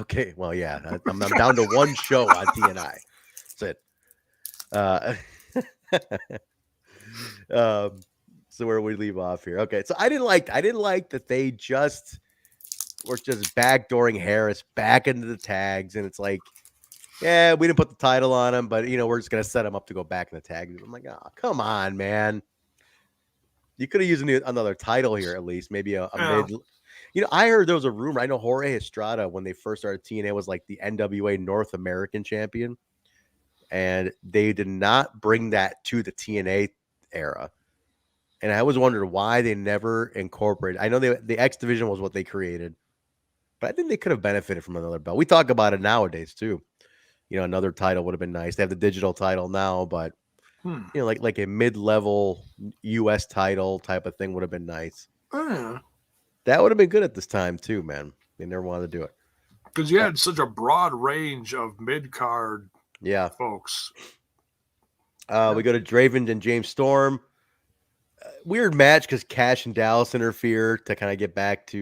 Okay, well, yeah, I'm down to one show on TNI. That's it. So where we leave off here? Okay, so I didn't like that they just were just backdooring Harris back into the tags, and it's like, yeah, we didn't put the title on him, but we're just gonna set him up to go back in the tags. I'm like, oh, come on, man. You could have used another title here at least, maybe a mid. I heard there was a rumor. I know Jorge Estrada, when they first started TNA, was like the NWA North American champion. And they did not bring that to the TNA era. And I always wondered why they never incorporated. I know the X Division was what they created. But I think they could have benefited from another belt. We talk about it nowadays, too. Another title would have been nice. They have the digital title now, but, like a mid-level U.S. title type of thing would have been nice. That would have been good at this time, too, man. They never wanted to do it. Because you had such a broad range of mid-card folks. We go to Draven and James Storm. Weird match because Kash and Dallas interfere to kind of get back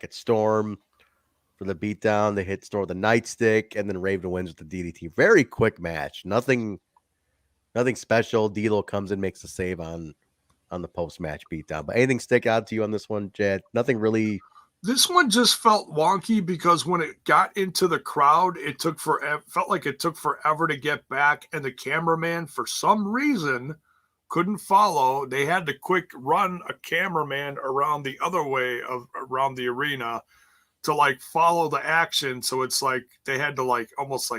at Storm for the beatdown. They hit Storm with the Nightstick, and then Raven wins with the DDT. Very quick match. Nothing special. D'Lo comes in, makes a save on the post-match beatdown. But anything stick out to you on this one, Jed? Nothing really. This one just felt wonky because when it got into the crowd, felt like it took forever to get back, and the cameraman, for some reason, couldn't follow. They had to quick run a cameraman around the other way around the arena to follow the action. So it's like they had to almost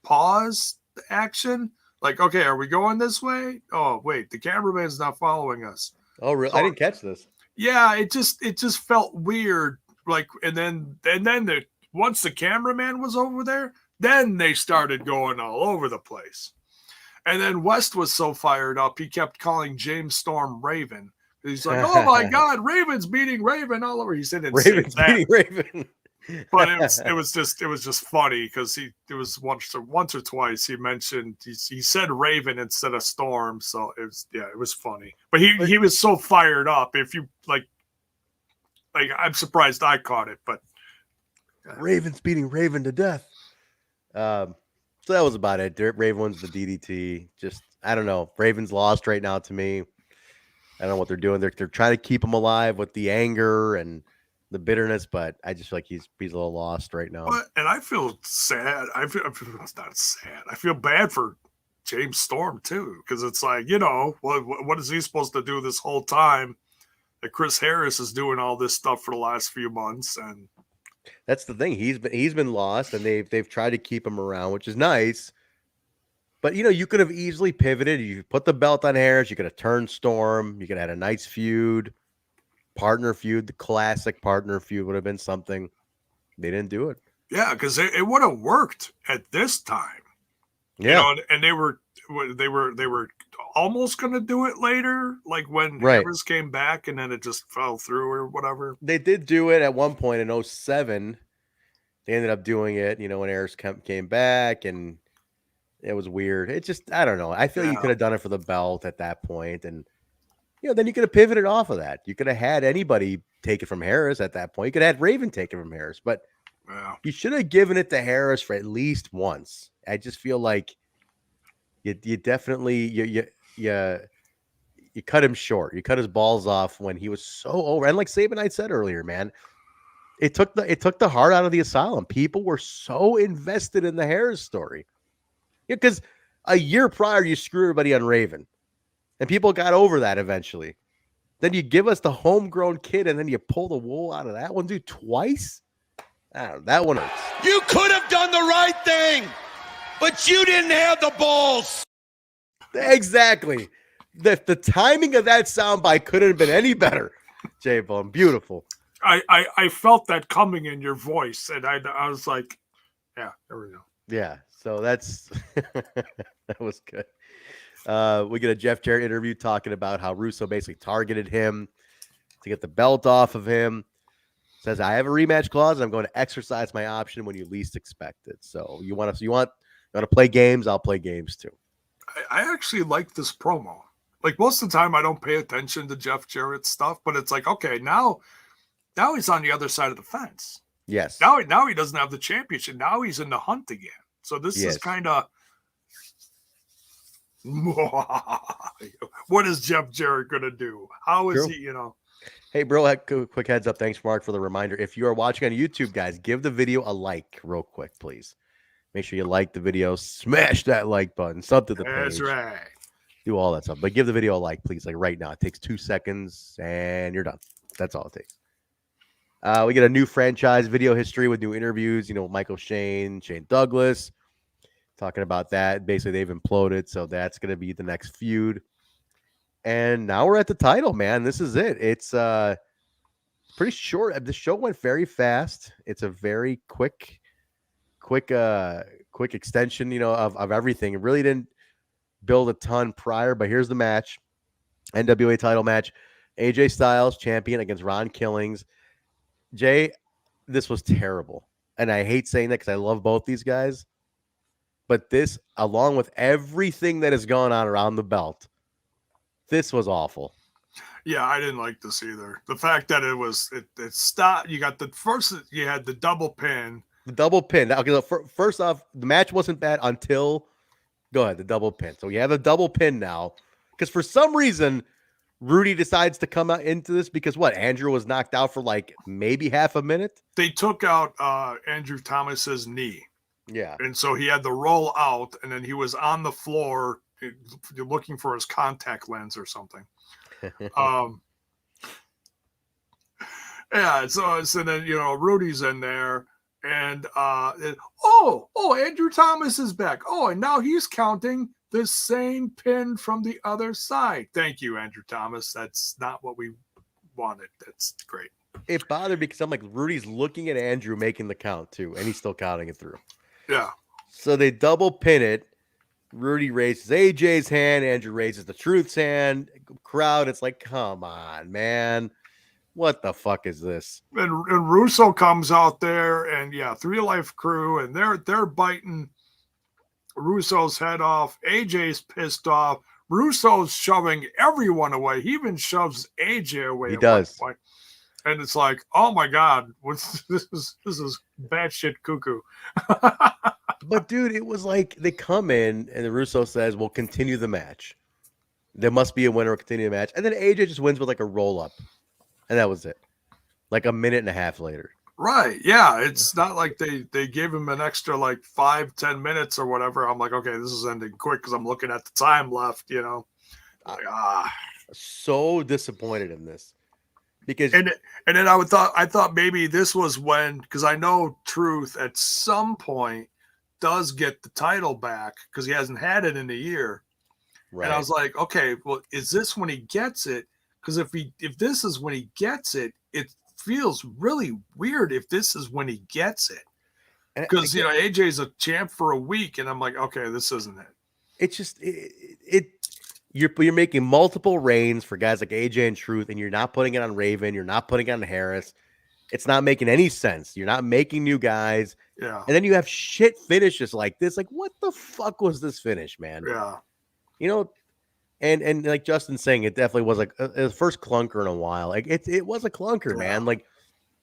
pause the action. Okay, are we going this way? Oh, wait, the cameraman's not following us. Oh, really? I didn't catch this. Yeah, it just felt weird. And then once the cameraman was over there, then they started going all over the place. And then West was so fired up, he kept calling James Storm Raven. He's like, "Oh my God, Raven's beating Raven all over." He said, "Raven's beating Raven." But it was just funny because it was once or twice he mentioned he said Raven instead of Storm, so it was funny. But he was so fired up. If you like I'm surprised I caught it, but Raven's beating Raven to death. So that was about it. Raven wins the DDT. Just I don't know. Raven's lost right now to me. I don't know what they're doing. They're trying to keep him alive with the anger and the bitterness, but I just feel like he's a little lost right now. And I feel sad. I feel it's not sad. I feel bad for James Storm too, because it's like, what is he supposed to do this whole time that Chris Harris is doing all this stuff for the last few months? And that's the thing. He's been lost, and they've tried to keep him around, which is nice. But you could have easily pivoted. You put the belt on Harris. You could have turned Storm. You could have had a nice feud. Partner feud, the classic partner feud would have been something. They didn't do it. Yeah, because it would have worked at this time. Yeah, and they were almost going to do it later, like when Harris came back, and then it just fell through or whatever. They did do it at one point in 2007. They ended up doing it, when Harris came back, and it was weird. It just, I don't know. I feel you could have done it for the belt at that point, and then you could have pivoted off of that. You could have had anybody take it from Harris at that point. You could have had Raven take it from Harris, but you should have given it to Harris for at least once. I just feel like you definitely you cut him short. You cut his balls off when he was so over. And like Sabin I said earlier, man, it took the heart out of the asylum. People were so invested in the Harris story. Because a year prior you screw everybody on Raven. And people got over that eventually. Then you give us the homegrown kid, and then you pull the wool out of that one, dude, twice? I don't know. That one hurts. You could have done the right thing, but you didn't have the balls. Exactly. The timing of that soundbite couldn't have been any better, J-Bone. Beautiful. I felt that coming in your voice, and I was like, yeah, there we go. Yeah, so that's that was good. We get a Jeff Jarrett interview talking about how Russo basically targeted him to get the belt off of him. Says, I have a rematch clause, and I'm going to exercise my option when you least expect it. So you want to play games? I'll play games too. I actually like this promo. Like, most of the time I don't pay attention to Jeff Jarrett stuff, but it's like, okay, now he's on the other side of the fence. Yes. Now he doesn't have the championship. Now he's in the hunt again. So this is kind of, what is Jeff Jarrett going to do? How is he, Hey, bro, quick heads up. Thanks, Mark, for the reminder. If you are watching on YouTube, guys, give the video a like real quick, please. Make sure you like the video. Smash that like button. Sub to the page. That's right. Do all that stuff. But give the video a like, please. Like right now. It takes 2 seconds, and you're done. That's all it takes. We get a new franchise video history with new interviews. Michael Shane Douglas. Talking about that. Basically, they've imploded, so that's going to be the next feud. And now we're at the title, man. This is it. It's pretty short. The show went very fast. It's a very quick extension, of everything. It really didn't build a ton prior, but here's the match. NWA title match. AJ Styles, champion, against Ron Killings. Jay, this was terrible. And I hate saying that because I love both these guys. But this, along with everything that has gone on around the belt, this was awful. Yeah, I didn't like this either. The fact that it stopped. You got you had the double pin. The double pin. Okay, first off, the match wasn't bad until, go ahead, the double pin. So we have a double pin now. Because for some reason, Rudy decides to come out into this because Andrew was knocked out for like maybe half a minute. They took out Andrew Thomas's knee. Yeah. And so he had to roll out, and then he was on the floor looking for his contact lens or something. Yeah, so then Rudy's in there, and Andrew Thomas is back. Oh, and now he's counting the same pin from the other side. Thank you, Andrew Thomas. That's not what we wanted. That's great. It bothered me because I'm like, Rudy's looking at Andrew making the count too, and he's still counting it through. Yeah. So they double pin it. Rudy raises AJ's hand. Andrew raises the Truth's hand. Crowd, it's like, come on, man. What the fuck is this? And Russo comes out there, and 3 Life Crew, and they're biting Russo's head off. AJ's pissed off. Russo's shoving everyone away. He even shoves AJ away. He does. And it's like, oh my God, this is batshit cuckoo. But dude, it was like they come in and the Russo says, "We'll continue the match. There must be a winner. Continue the match." And then AJ just wins with like a roll up, and that was it. Like a minute and a half later. Right? Yeah, it's not like they gave him an extra like 5-10 minutes or whatever. I'm like, okay, this is ending quick because I'm looking at the time left. So disappointed in this. Because and then I thought maybe this was when, because I know Truth at some point does get the title back because he hasn't had it in a year. Right. And I was like, okay, well, is this when he gets it? Because if this is when he gets it, it feels really weird if this is when he gets it. Because AJ's a champ for a week, and I'm like, okay, this isn't it. It's just you're making multiple reigns for guys like AJ and Truth, and you're not putting it on Raven, you're not putting it on Harris. It's not making any sense. You're not making new guys. Yeah. And then you have shit finishes like this. Like, what the fuck was this finish, man? Yeah. You know, and like Justin's saying, it definitely was like the first clunker in a while. Like it was a clunker, man. Like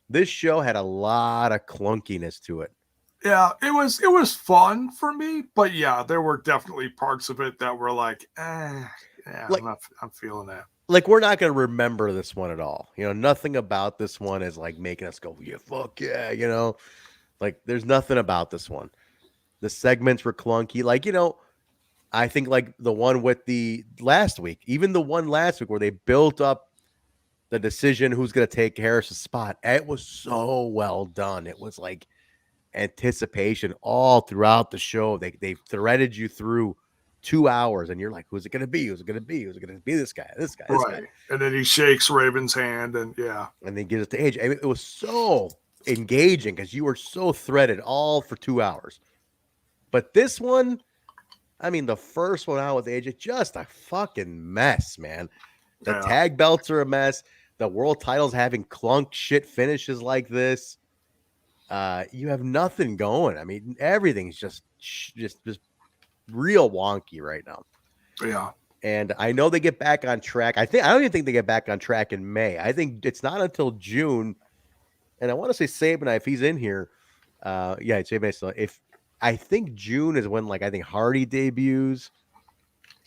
this show had a lot of clunkiness to it. Yeah, it was fun for me, but yeah, there were definitely parts of it that were like, yeah, like, I'm feeling that. Like, we're not going to remember this one at all. You know, nothing about this one is like making us go, yeah, fuck yeah, you know? Like, there's nothing about this one. The segments were clunky. Like, you know, I think like the one with the last week, even the one last week where they built up the decision who's going to take Harris's spot, it was so well done. It was like anticipation all throughout the show. They threaded you through 2 hours, and you're like, who's it going to be? Who's it going to be? Who's it going to be? This guy, this guy, this guy. And then he shakes Raven's hand, and and then gives it to AJ. I mean, it was so engaging because you were so threaded all for 2 hours. But this one, I mean, the first one out with AJ, just a fucking mess, man. The tag belts are a mess. The world titles having clunk shit finishes like this. You have nothing going. I mean, everything's just real wonky right now. Yeah. And I know they get back on track. I don't even think they get back on track in May. I think it's not until June. And I want to say Sabin, if he's in here, Sabin. If I think June is when, like, I think Hardy debuts,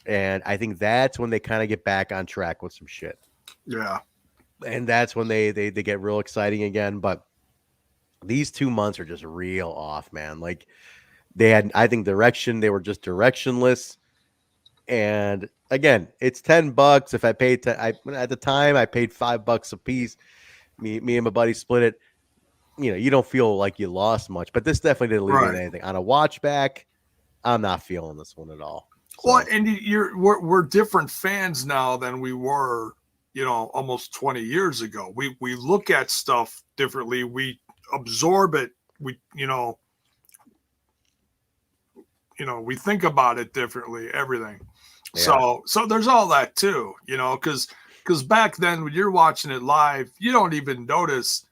and I think that's when they kind of get back on track with some shit. Yeah. And that's when they get real exciting again. But these 2 months are just real off, man. Like, they had, I think, direction. They were just directionless. And again, it's $10. If I paid at the time, I paid $5 a piece. Me and my buddy split it. You know, you don't feel like you lost much, but this definitely didn't leave me with anything. On a watch back, I'm not feeling this one at all. So. Well, and we're different fans now than we were, you know, almost 20 years ago. We look at stuff differently. We absorb it. We we think about it differently. Everything. Yeah. So there's all that too, you know, because back then when you're watching it live, you don't even notice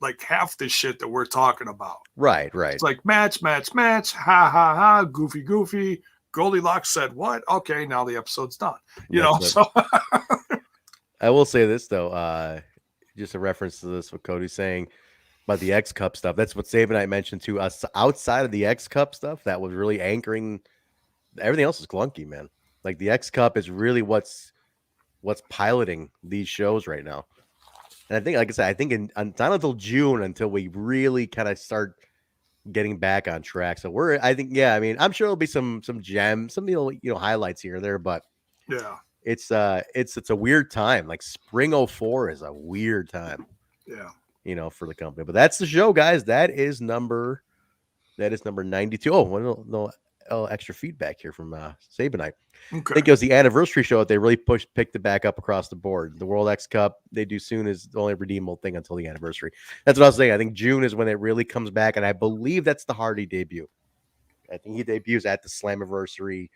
like half the shit that we're talking about. Right. It's like match, ha ha ha, goofy. Goldilocks said what? Okay, now the episode's done. You know, so I will say this though, just a reference to this what Cody's saying about the X Cup stuff. That's what Sabin and I mentioned to us. Outside of the X Cup stuff, that was really anchoring. Everything else is clunky, man. Like the X Cup is really what's piloting these shows right now. And I think, like I said, not until June until we really kind of start getting back on track. So I'm sure there'll be some gems, some highlights here or there, but yeah, it's a weird time. Like spring 2004 is a weird time. Yeah. You know, for the company. But that's the show, guys. That is number 92. Oh, no extra feedback here from Sabinite. Okay. I think it was the anniversary show that they really picked it back up across the board. The World X Cup they do soon is the only redeemable thing until the anniversary. That's what I was saying. I think June is when it really comes back, and I believe that's the Hardy debut. I think he debuts at the Slammiversary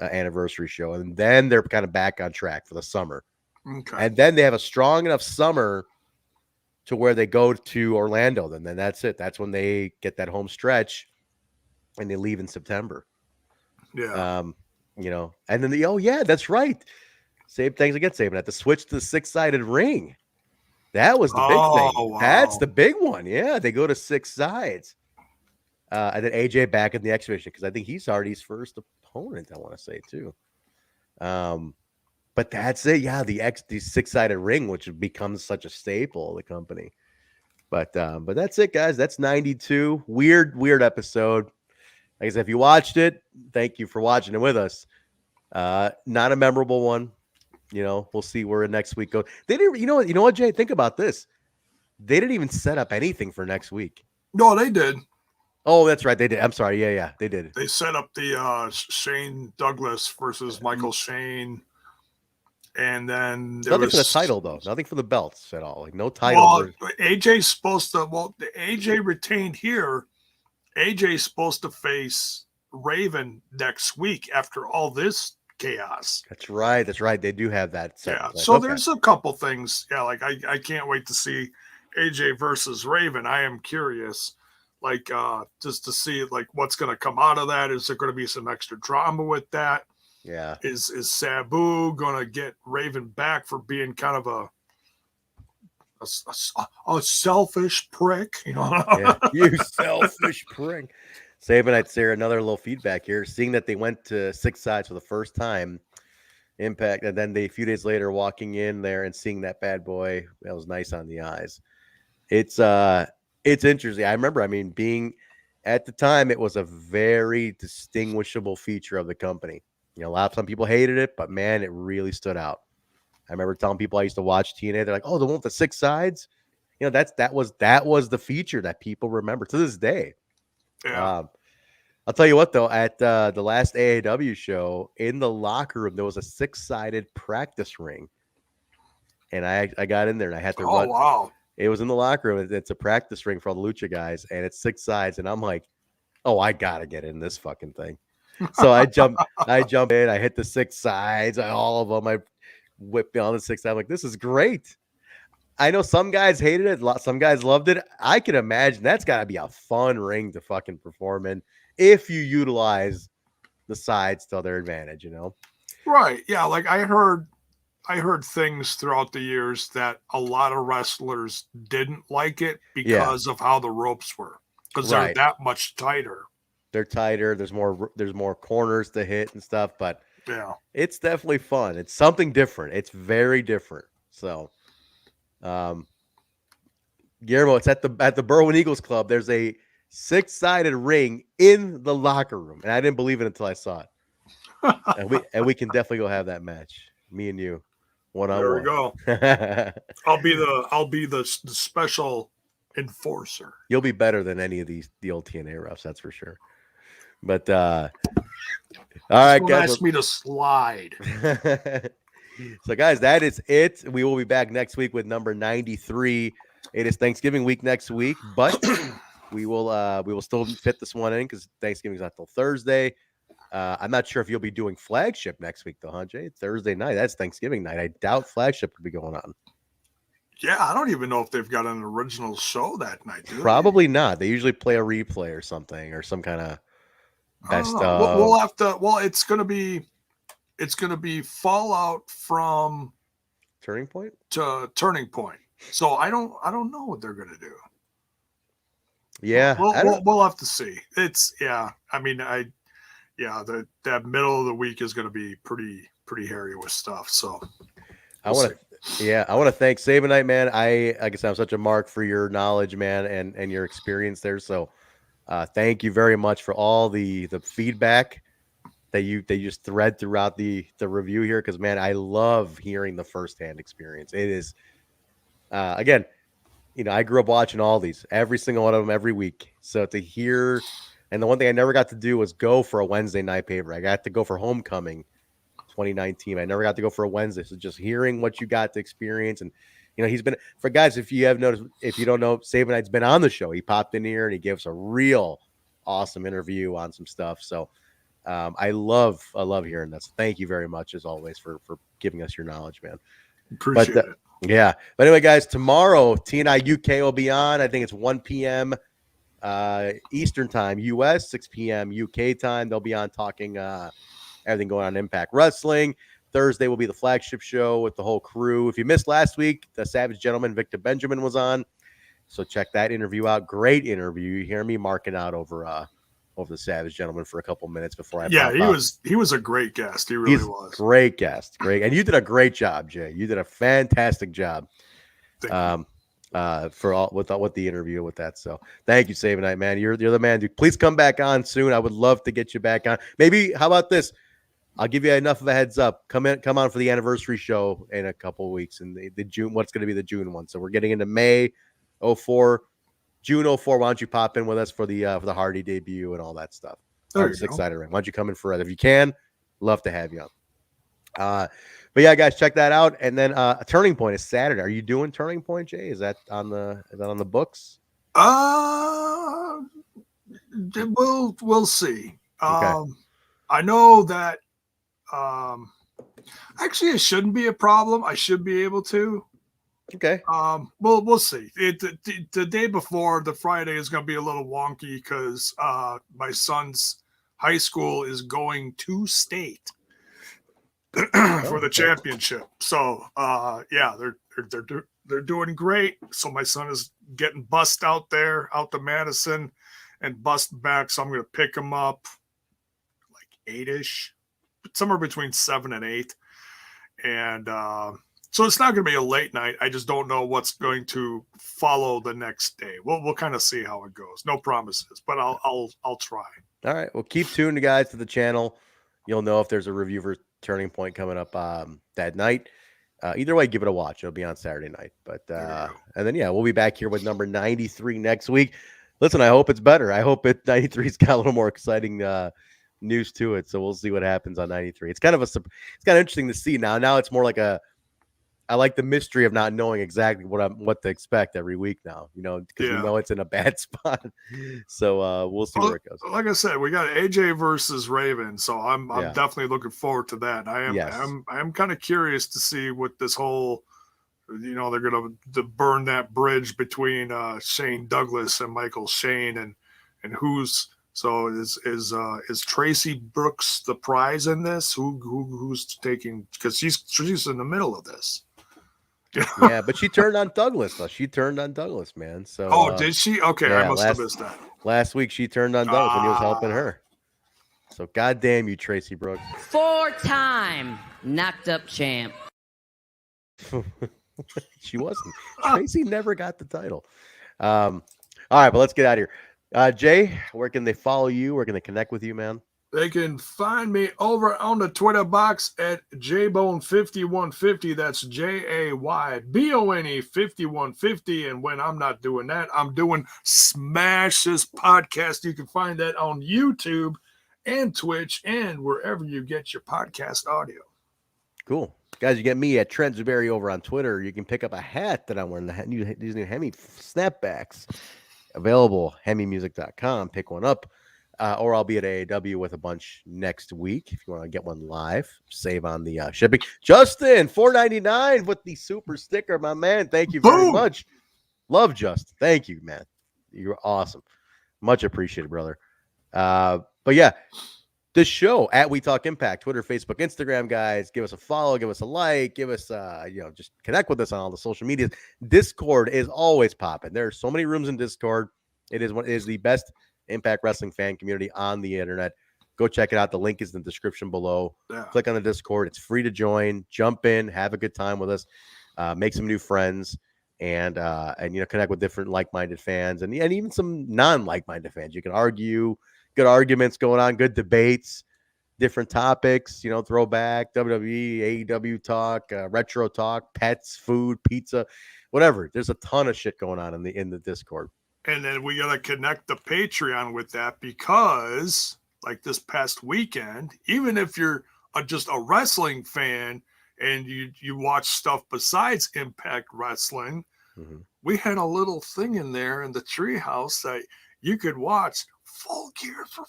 anniversary show, and then they're kind of back on track for the summer. Okay. And then they have a strong enough summer to where they go to Orlando. Then that's it. That's when they get that home stretch, and they leave in September. Yeah. You know, and then that's right. Thanks again, Sabin. At the switch to the 6-sided ring. That was the big thing. Wow. That's the big one. Yeah, they go to 6 sides. And then AJ back in the exhibition because I think he's Hardy's first opponent, I want to say, too. But that's it. Yeah, the 6-sided ring, which becomes such a staple of the company. But that's it, guys. That's 92. Weird episode. Like I said, if you watched it, thank you for watching it with us. Not a memorable one. You know, we'll see where next week goes. They didn't. You know what, Jay? Think about this. They didn't even set up anything for next week. No, they did. Oh, that's right. They did. I'm sorry. Yeah, they did. They set up the Shane Douglas versus Michael Shane. And then nothing for the title, though. Nothing for the belts at all. Like no title. Well, AJ's supposed to. Well, the AJ retained here. AJ's supposed to face Raven next week after all this chaos. That's right. They do have that. Yeah. So there's a couple things. Yeah, like I can't wait to see AJ versus Raven, I am curious, like just to see like what's going to come out of that. Is there going to be some extra drama with that? Yeah. Is Sabu going to get Raven back for being kind of a selfish prick? You know, Yeah. You selfish prick. Sabinite's there. Another little feedback here. Seeing that they went to 6 sides for the first time, Impact, and then they a few days later walking in there and seeing that bad boy, that was nice on the eyes. It's interesting. I remember, being at the time, it was a very distinguishable feature of the company. You know, some people hated it, but man, it really stood out. I remember telling people I used to watch TNA. They're like, "Oh, the one with the 6 sides." You know, that was the feature that people remember to this day. yeah. I'll tell you what, though, at the last AAW show, in the locker room, there was a 6-sided practice ring. And I got in there and I had to run. Wow. It was in the locker room. It's a practice ring for all the Lucha guys, and it's 6 sides. And I'm like, oh, I got to get in this fucking thing. So I jump in. I hit the 6 sides, all of them. I whipped on the 6 sides. I'm like, this is great. I know some guys hated it. Some guys loved it. I can imagine that's got to be a fun ring to fucking perform in if you utilize the sides to their advantage, you know? Right. Yeah. Like I heard things throughout the years that a lot of wrestlers didn't like it because of how the ropes were, because they're that much tighter. They're tighter. There's more corners to hit and stuff, but yeah, it's definitely fun. It's something different. It's very different. So, Guillermo, it's at the Berwyn Eagles Club. There's a 6-sided ring in the locker room, and I didn't believe it until I saw it. and we can definitely go have that match, me and you, one-on-one. There we go. I'll be the special enforcer. You'll be better than any of the old TNA refs, that's for sure. But all right, guys. Ask me to slide. So, guys, that is it. We will be back next week with number 93. It is Thanksgiving week next week, but we will still fit this one in because Thanksgiving's not till Thursday. I'm not sure if you'll be doing Flagship next week, though, huh, Jay? Thursday night. That's Thanksgiving night. I doubt Flagship could be going on. Yeah, I don't even know if they've got an original show that night. Probably not. They usually play a replay or something, or some kind of best of. We'll have to. Well, it's gonna be Fallout from Turning Point to Turning Point. So I don't know what they're gonna do. Yeah, we'll have to see. It's that middle of the week is gonna be pretty hairy with stuff. So I want to thank Sabinite, man. Like I said, I'm such a mark for your knowledge, man, and your experience there. So thank you very much for all the feedback that you just thread throughout the review here, because man, I love hearing the firsthand experience. It is again, you know, I grew up watching all these, every single one of them every week. So to hear, and the one thing I never got to do was go for a Wednesday night paper. I got to go for Homecoming 2019. I never got to go for a Wednesday. So just hearing what you got to experience, and you know, he's been, for guys, if you have noticed, if you don't know, Sabinite's been on the show. He popped in here and he gave us a real awesome interview on some stuff. So I love hearing that. So thank you very much, as always, for giving us your knowledge, man. Appreciate it. Yeah. But anyway, guys, tomorrow TNI UK will be on. I think it's 1 p.m. Eastern time, US, 6 p.m. UK time. They'll be on talking everything going on in Impact Wrestling. Thursday will be the flagship show with the whole crew. If you missed last week, the Savage Gentleman Victor Benjamin was on, so check that interview out. Great interview. You hear me marking out over the Savage Gentleman for a couple minutes before I he was a great guest. He really was great guest. Great, and you did a great job, Jay. You did a fantastic job. For all with the interview with that. So thank you, Sabinite, man. You're the man, dude. Please come back on soon. I would love to get you back on. Maybe, how about this? I'll give you enough of a heads up. Come on for the anniversary show in a couple of weeks, and the June. What's going to be the June one? So we're getting into May 04, June 04. Why don't you pop in with us for the Hardy debut and all that stuff? Excited, right? Why don't you come in for it if you can? Love to have you on. But yeah, guys, check that out. And then a Turning Point is Saturday. Are you doing Turning Point, Jay? Is that on the books? We'll see. Okay. I know that actually it shouldn't be a problem. I should be able to. Okay. We'll see. The day before the Friday is going to be a little wonky because my son's high school is going to state for the championship. So yeah, they're doing great. So my son is getting bussed out to Madison and bussed back. So I'm going to pick him up like 8-ish, somewhere between 7 and 8. And so it's not going to be a late night. I just don't know what's going to follow the next day. We'll kind of see how it goes. No promises, but I'll try. All right. Well, keep tuned, guys, to the channel. You'll know if there's a review for Turning Point coming up that night. Either way, give it a watch. It'll be on Saturday night. But and then we'll be back here with number 93 next week. Listen, I hope it's better. I hope 93's got a little more exciting news to it. So we'll see what happens on 93. It's kind of interesting to see now. Now it's more like I like the mystery of not knowing exactly what to expect every week now, because we know it's in a bad spot. So we'll see where it goes. Like I said, we got AJ versus Raven, so I'm definitely looking forward to that. I am kind of curious to see what this whole, they're going to burn that bridge between Shane Douglas and Michael Shane, and who's. So is Tracy Brooks the prize in this? Who's taking? Because she's in the middle of this. Yeah, but she turned on Douglas, though. She turned on Douglas, man. So did she? Okay, I must have missed that. Last week she turned on Douglas when he was helping her. So goddamn you, Tracy Brooks. 4-time knocked up champ. She wasn't. Tracy never got the title. All right, but let's get out of here. Jay, where can they follow you? Where can they connect with you, man? They can find me over on the Twitter box at JBone5150. That's JAYBONE 5150. And when I'm not doing that, I'm doing Smash This Podcast. You can find that on YouTube and Twitch and wherever you get your podcast audio. Cool. Guys, you get me at Trent Zuberry over on Twitter. You can pick up a hat that I'm wearing, these new Hemi snapbacks. Available, hemimusic.com. Pick one up. Or I'll be at AAW with a bunch next week. If you want to get one live, save on the shipping. Justin, $4.99 with the super sticker, my man. Thank you very much. Love Justin. Thank you, man. You're awesome. Much appreciated, brother. But yeah, this show at We Talk Impact, Twitter, Facebook, Instagram, guys. Give us a follow, give us a like, give us just connect with us on all the social medias. Discord is always popping. There are so many rooms in Discord. It is the best Impact Wrestling fan community on the internet. Go check it out. The link is in the description below. Yeah. Click on the Discord. It's free to join. Jump in, have a good time with us, make some new friends, and connect with different like-minded fans and even some non-like-minded fans. You can argue, good arguments going on, good debates, different topics. Throwback, WWE, AEW talk, retro talk, pets, food, pizza, whatever. There's a ton of shit going on in the Discord. And then we got to connect the Patreon with that because, like this past weekend, even if you're just a wrestling fan and you watch stuff besides Impact Wrestling, we had a little thing in there in the treehouse that you could watch Full Gear for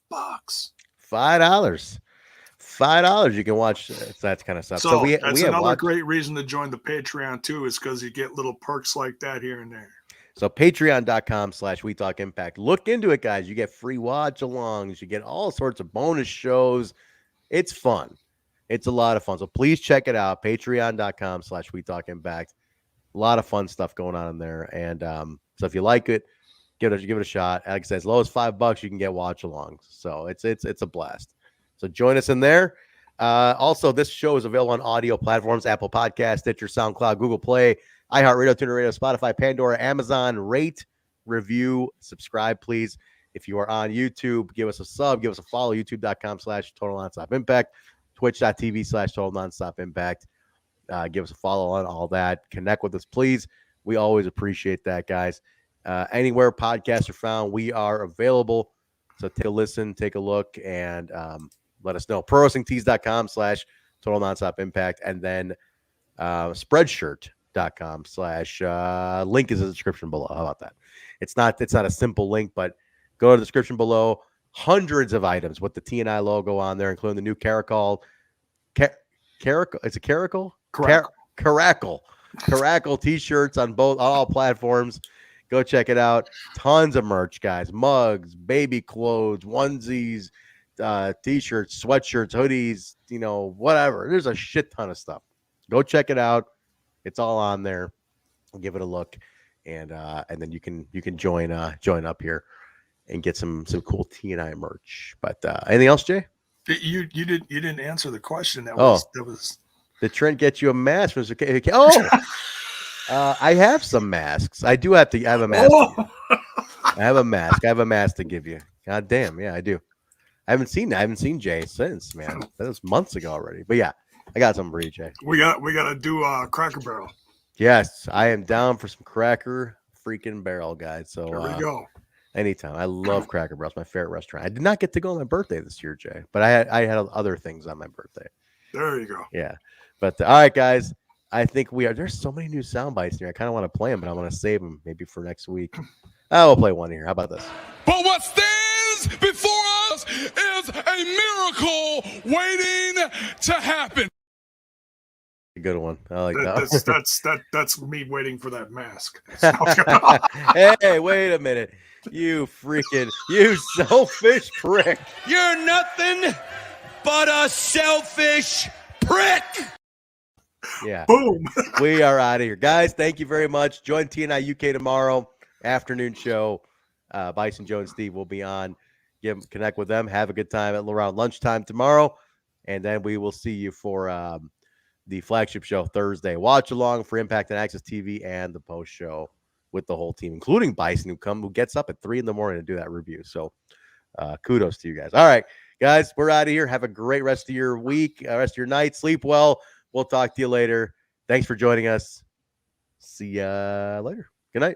$5. $5 you can watch that kind of stuff. So that's another great reason to join the Patreon too, is because you get little perks like that here and there. So patreon.com/WeTalkImpact. Look into it, guys. You get free watch-alongs. You get all sorts of bonus shows. It's fun. It's a lot of fun. So please check it out. Patreon.com/WeTalkImpact. A lot of fun stuff going on in there. And so if you like it, give it a shot. Alex says, as low as $5, you can get watch-alongs. So it's a blast. So join us in there. Also, this show is available on audio platforms: Apple Podcasts, Stitcher, SoundCloud, Google Play, iHeartRadio, TuneIn Radio, Spotify, Pandora, Amazon. Rate, review, subscribe, please. If you are on YouTube, give us a sub, give us a follow. YouTube.com/Total Nonstop Impact, Twitch.tv/Total Nonstop Impact. Give us a follow on all that. Connect with us, please. We always appreciate that, guys. Anywhere podcasts are found, we are available. So take a listen, take a look, and let us know. ProWrestlingTees.com/Total Nonstop Impact, and then Spreadshirt.com/ link is in the description below. How about that? It's not a simple link, but go to the description below. Hundreds of items with the TNI logo on there, including the new Caracal. It's a Caracal? Caracal. Caracal t-shirts on all platforms. Go check it out. Tons of merch, guys. Mugs, baby clothes, onesies, t-shirts, sweatshirts, hoodies, whatever. There's a shit ton of stuff. Go check it out. It's all on there. Give it a look, and then you can join up here and get some cool TNI merch. But anything else, Jay? You didn't answer the question. That was did Trent get you a mask? I have some masks. I do have to have a mask. I have a mask. I have a mask to give you. God damn, yeah, I do. I haven't seen Jay since, man. That was months ago already. But yeah, I got something for you, Jay. We gotta do Cracker Barrel. Yes, I am down for some Cracker freaking Barrel, guys. So there we go. Anytime. I love Cracker Barrel. It's my favorite restaurant. I did not get to go on my birthday this year, Jay, but I had other things on my birthday. There you go. Yeah. But all right, guys. I think there's so many new sound bites here. I kind of want to play them, but I want to save them maybe for next week. We'll play one here. How about this? But what stands before us is a miracle waiting to happen. A good one. I like that. That's me waiting for that mask. Hey, wait a minute. You selfish prick. You're nothing but a selfish prick. Yeah. Boom. We are out of here. Guys, thank you very much. Join TNI UK tomorrow. Afternoon show. Bison, Joe, and Steve will be on. Connect with them. Have a good time at around lunchtime tomorrow. And then we will see you for the flagship show Thursday. Watch along for Impact and Access TV and the post show with the whole team, including Bison, who gets up at 3 a.m. to do that review. So kudos to you guys. All right, guys, we're out of here. Have a great rest of your week, rest of your night. Sleep well. We'll talk to you later. Thanks for joining us. See ya later. Good night.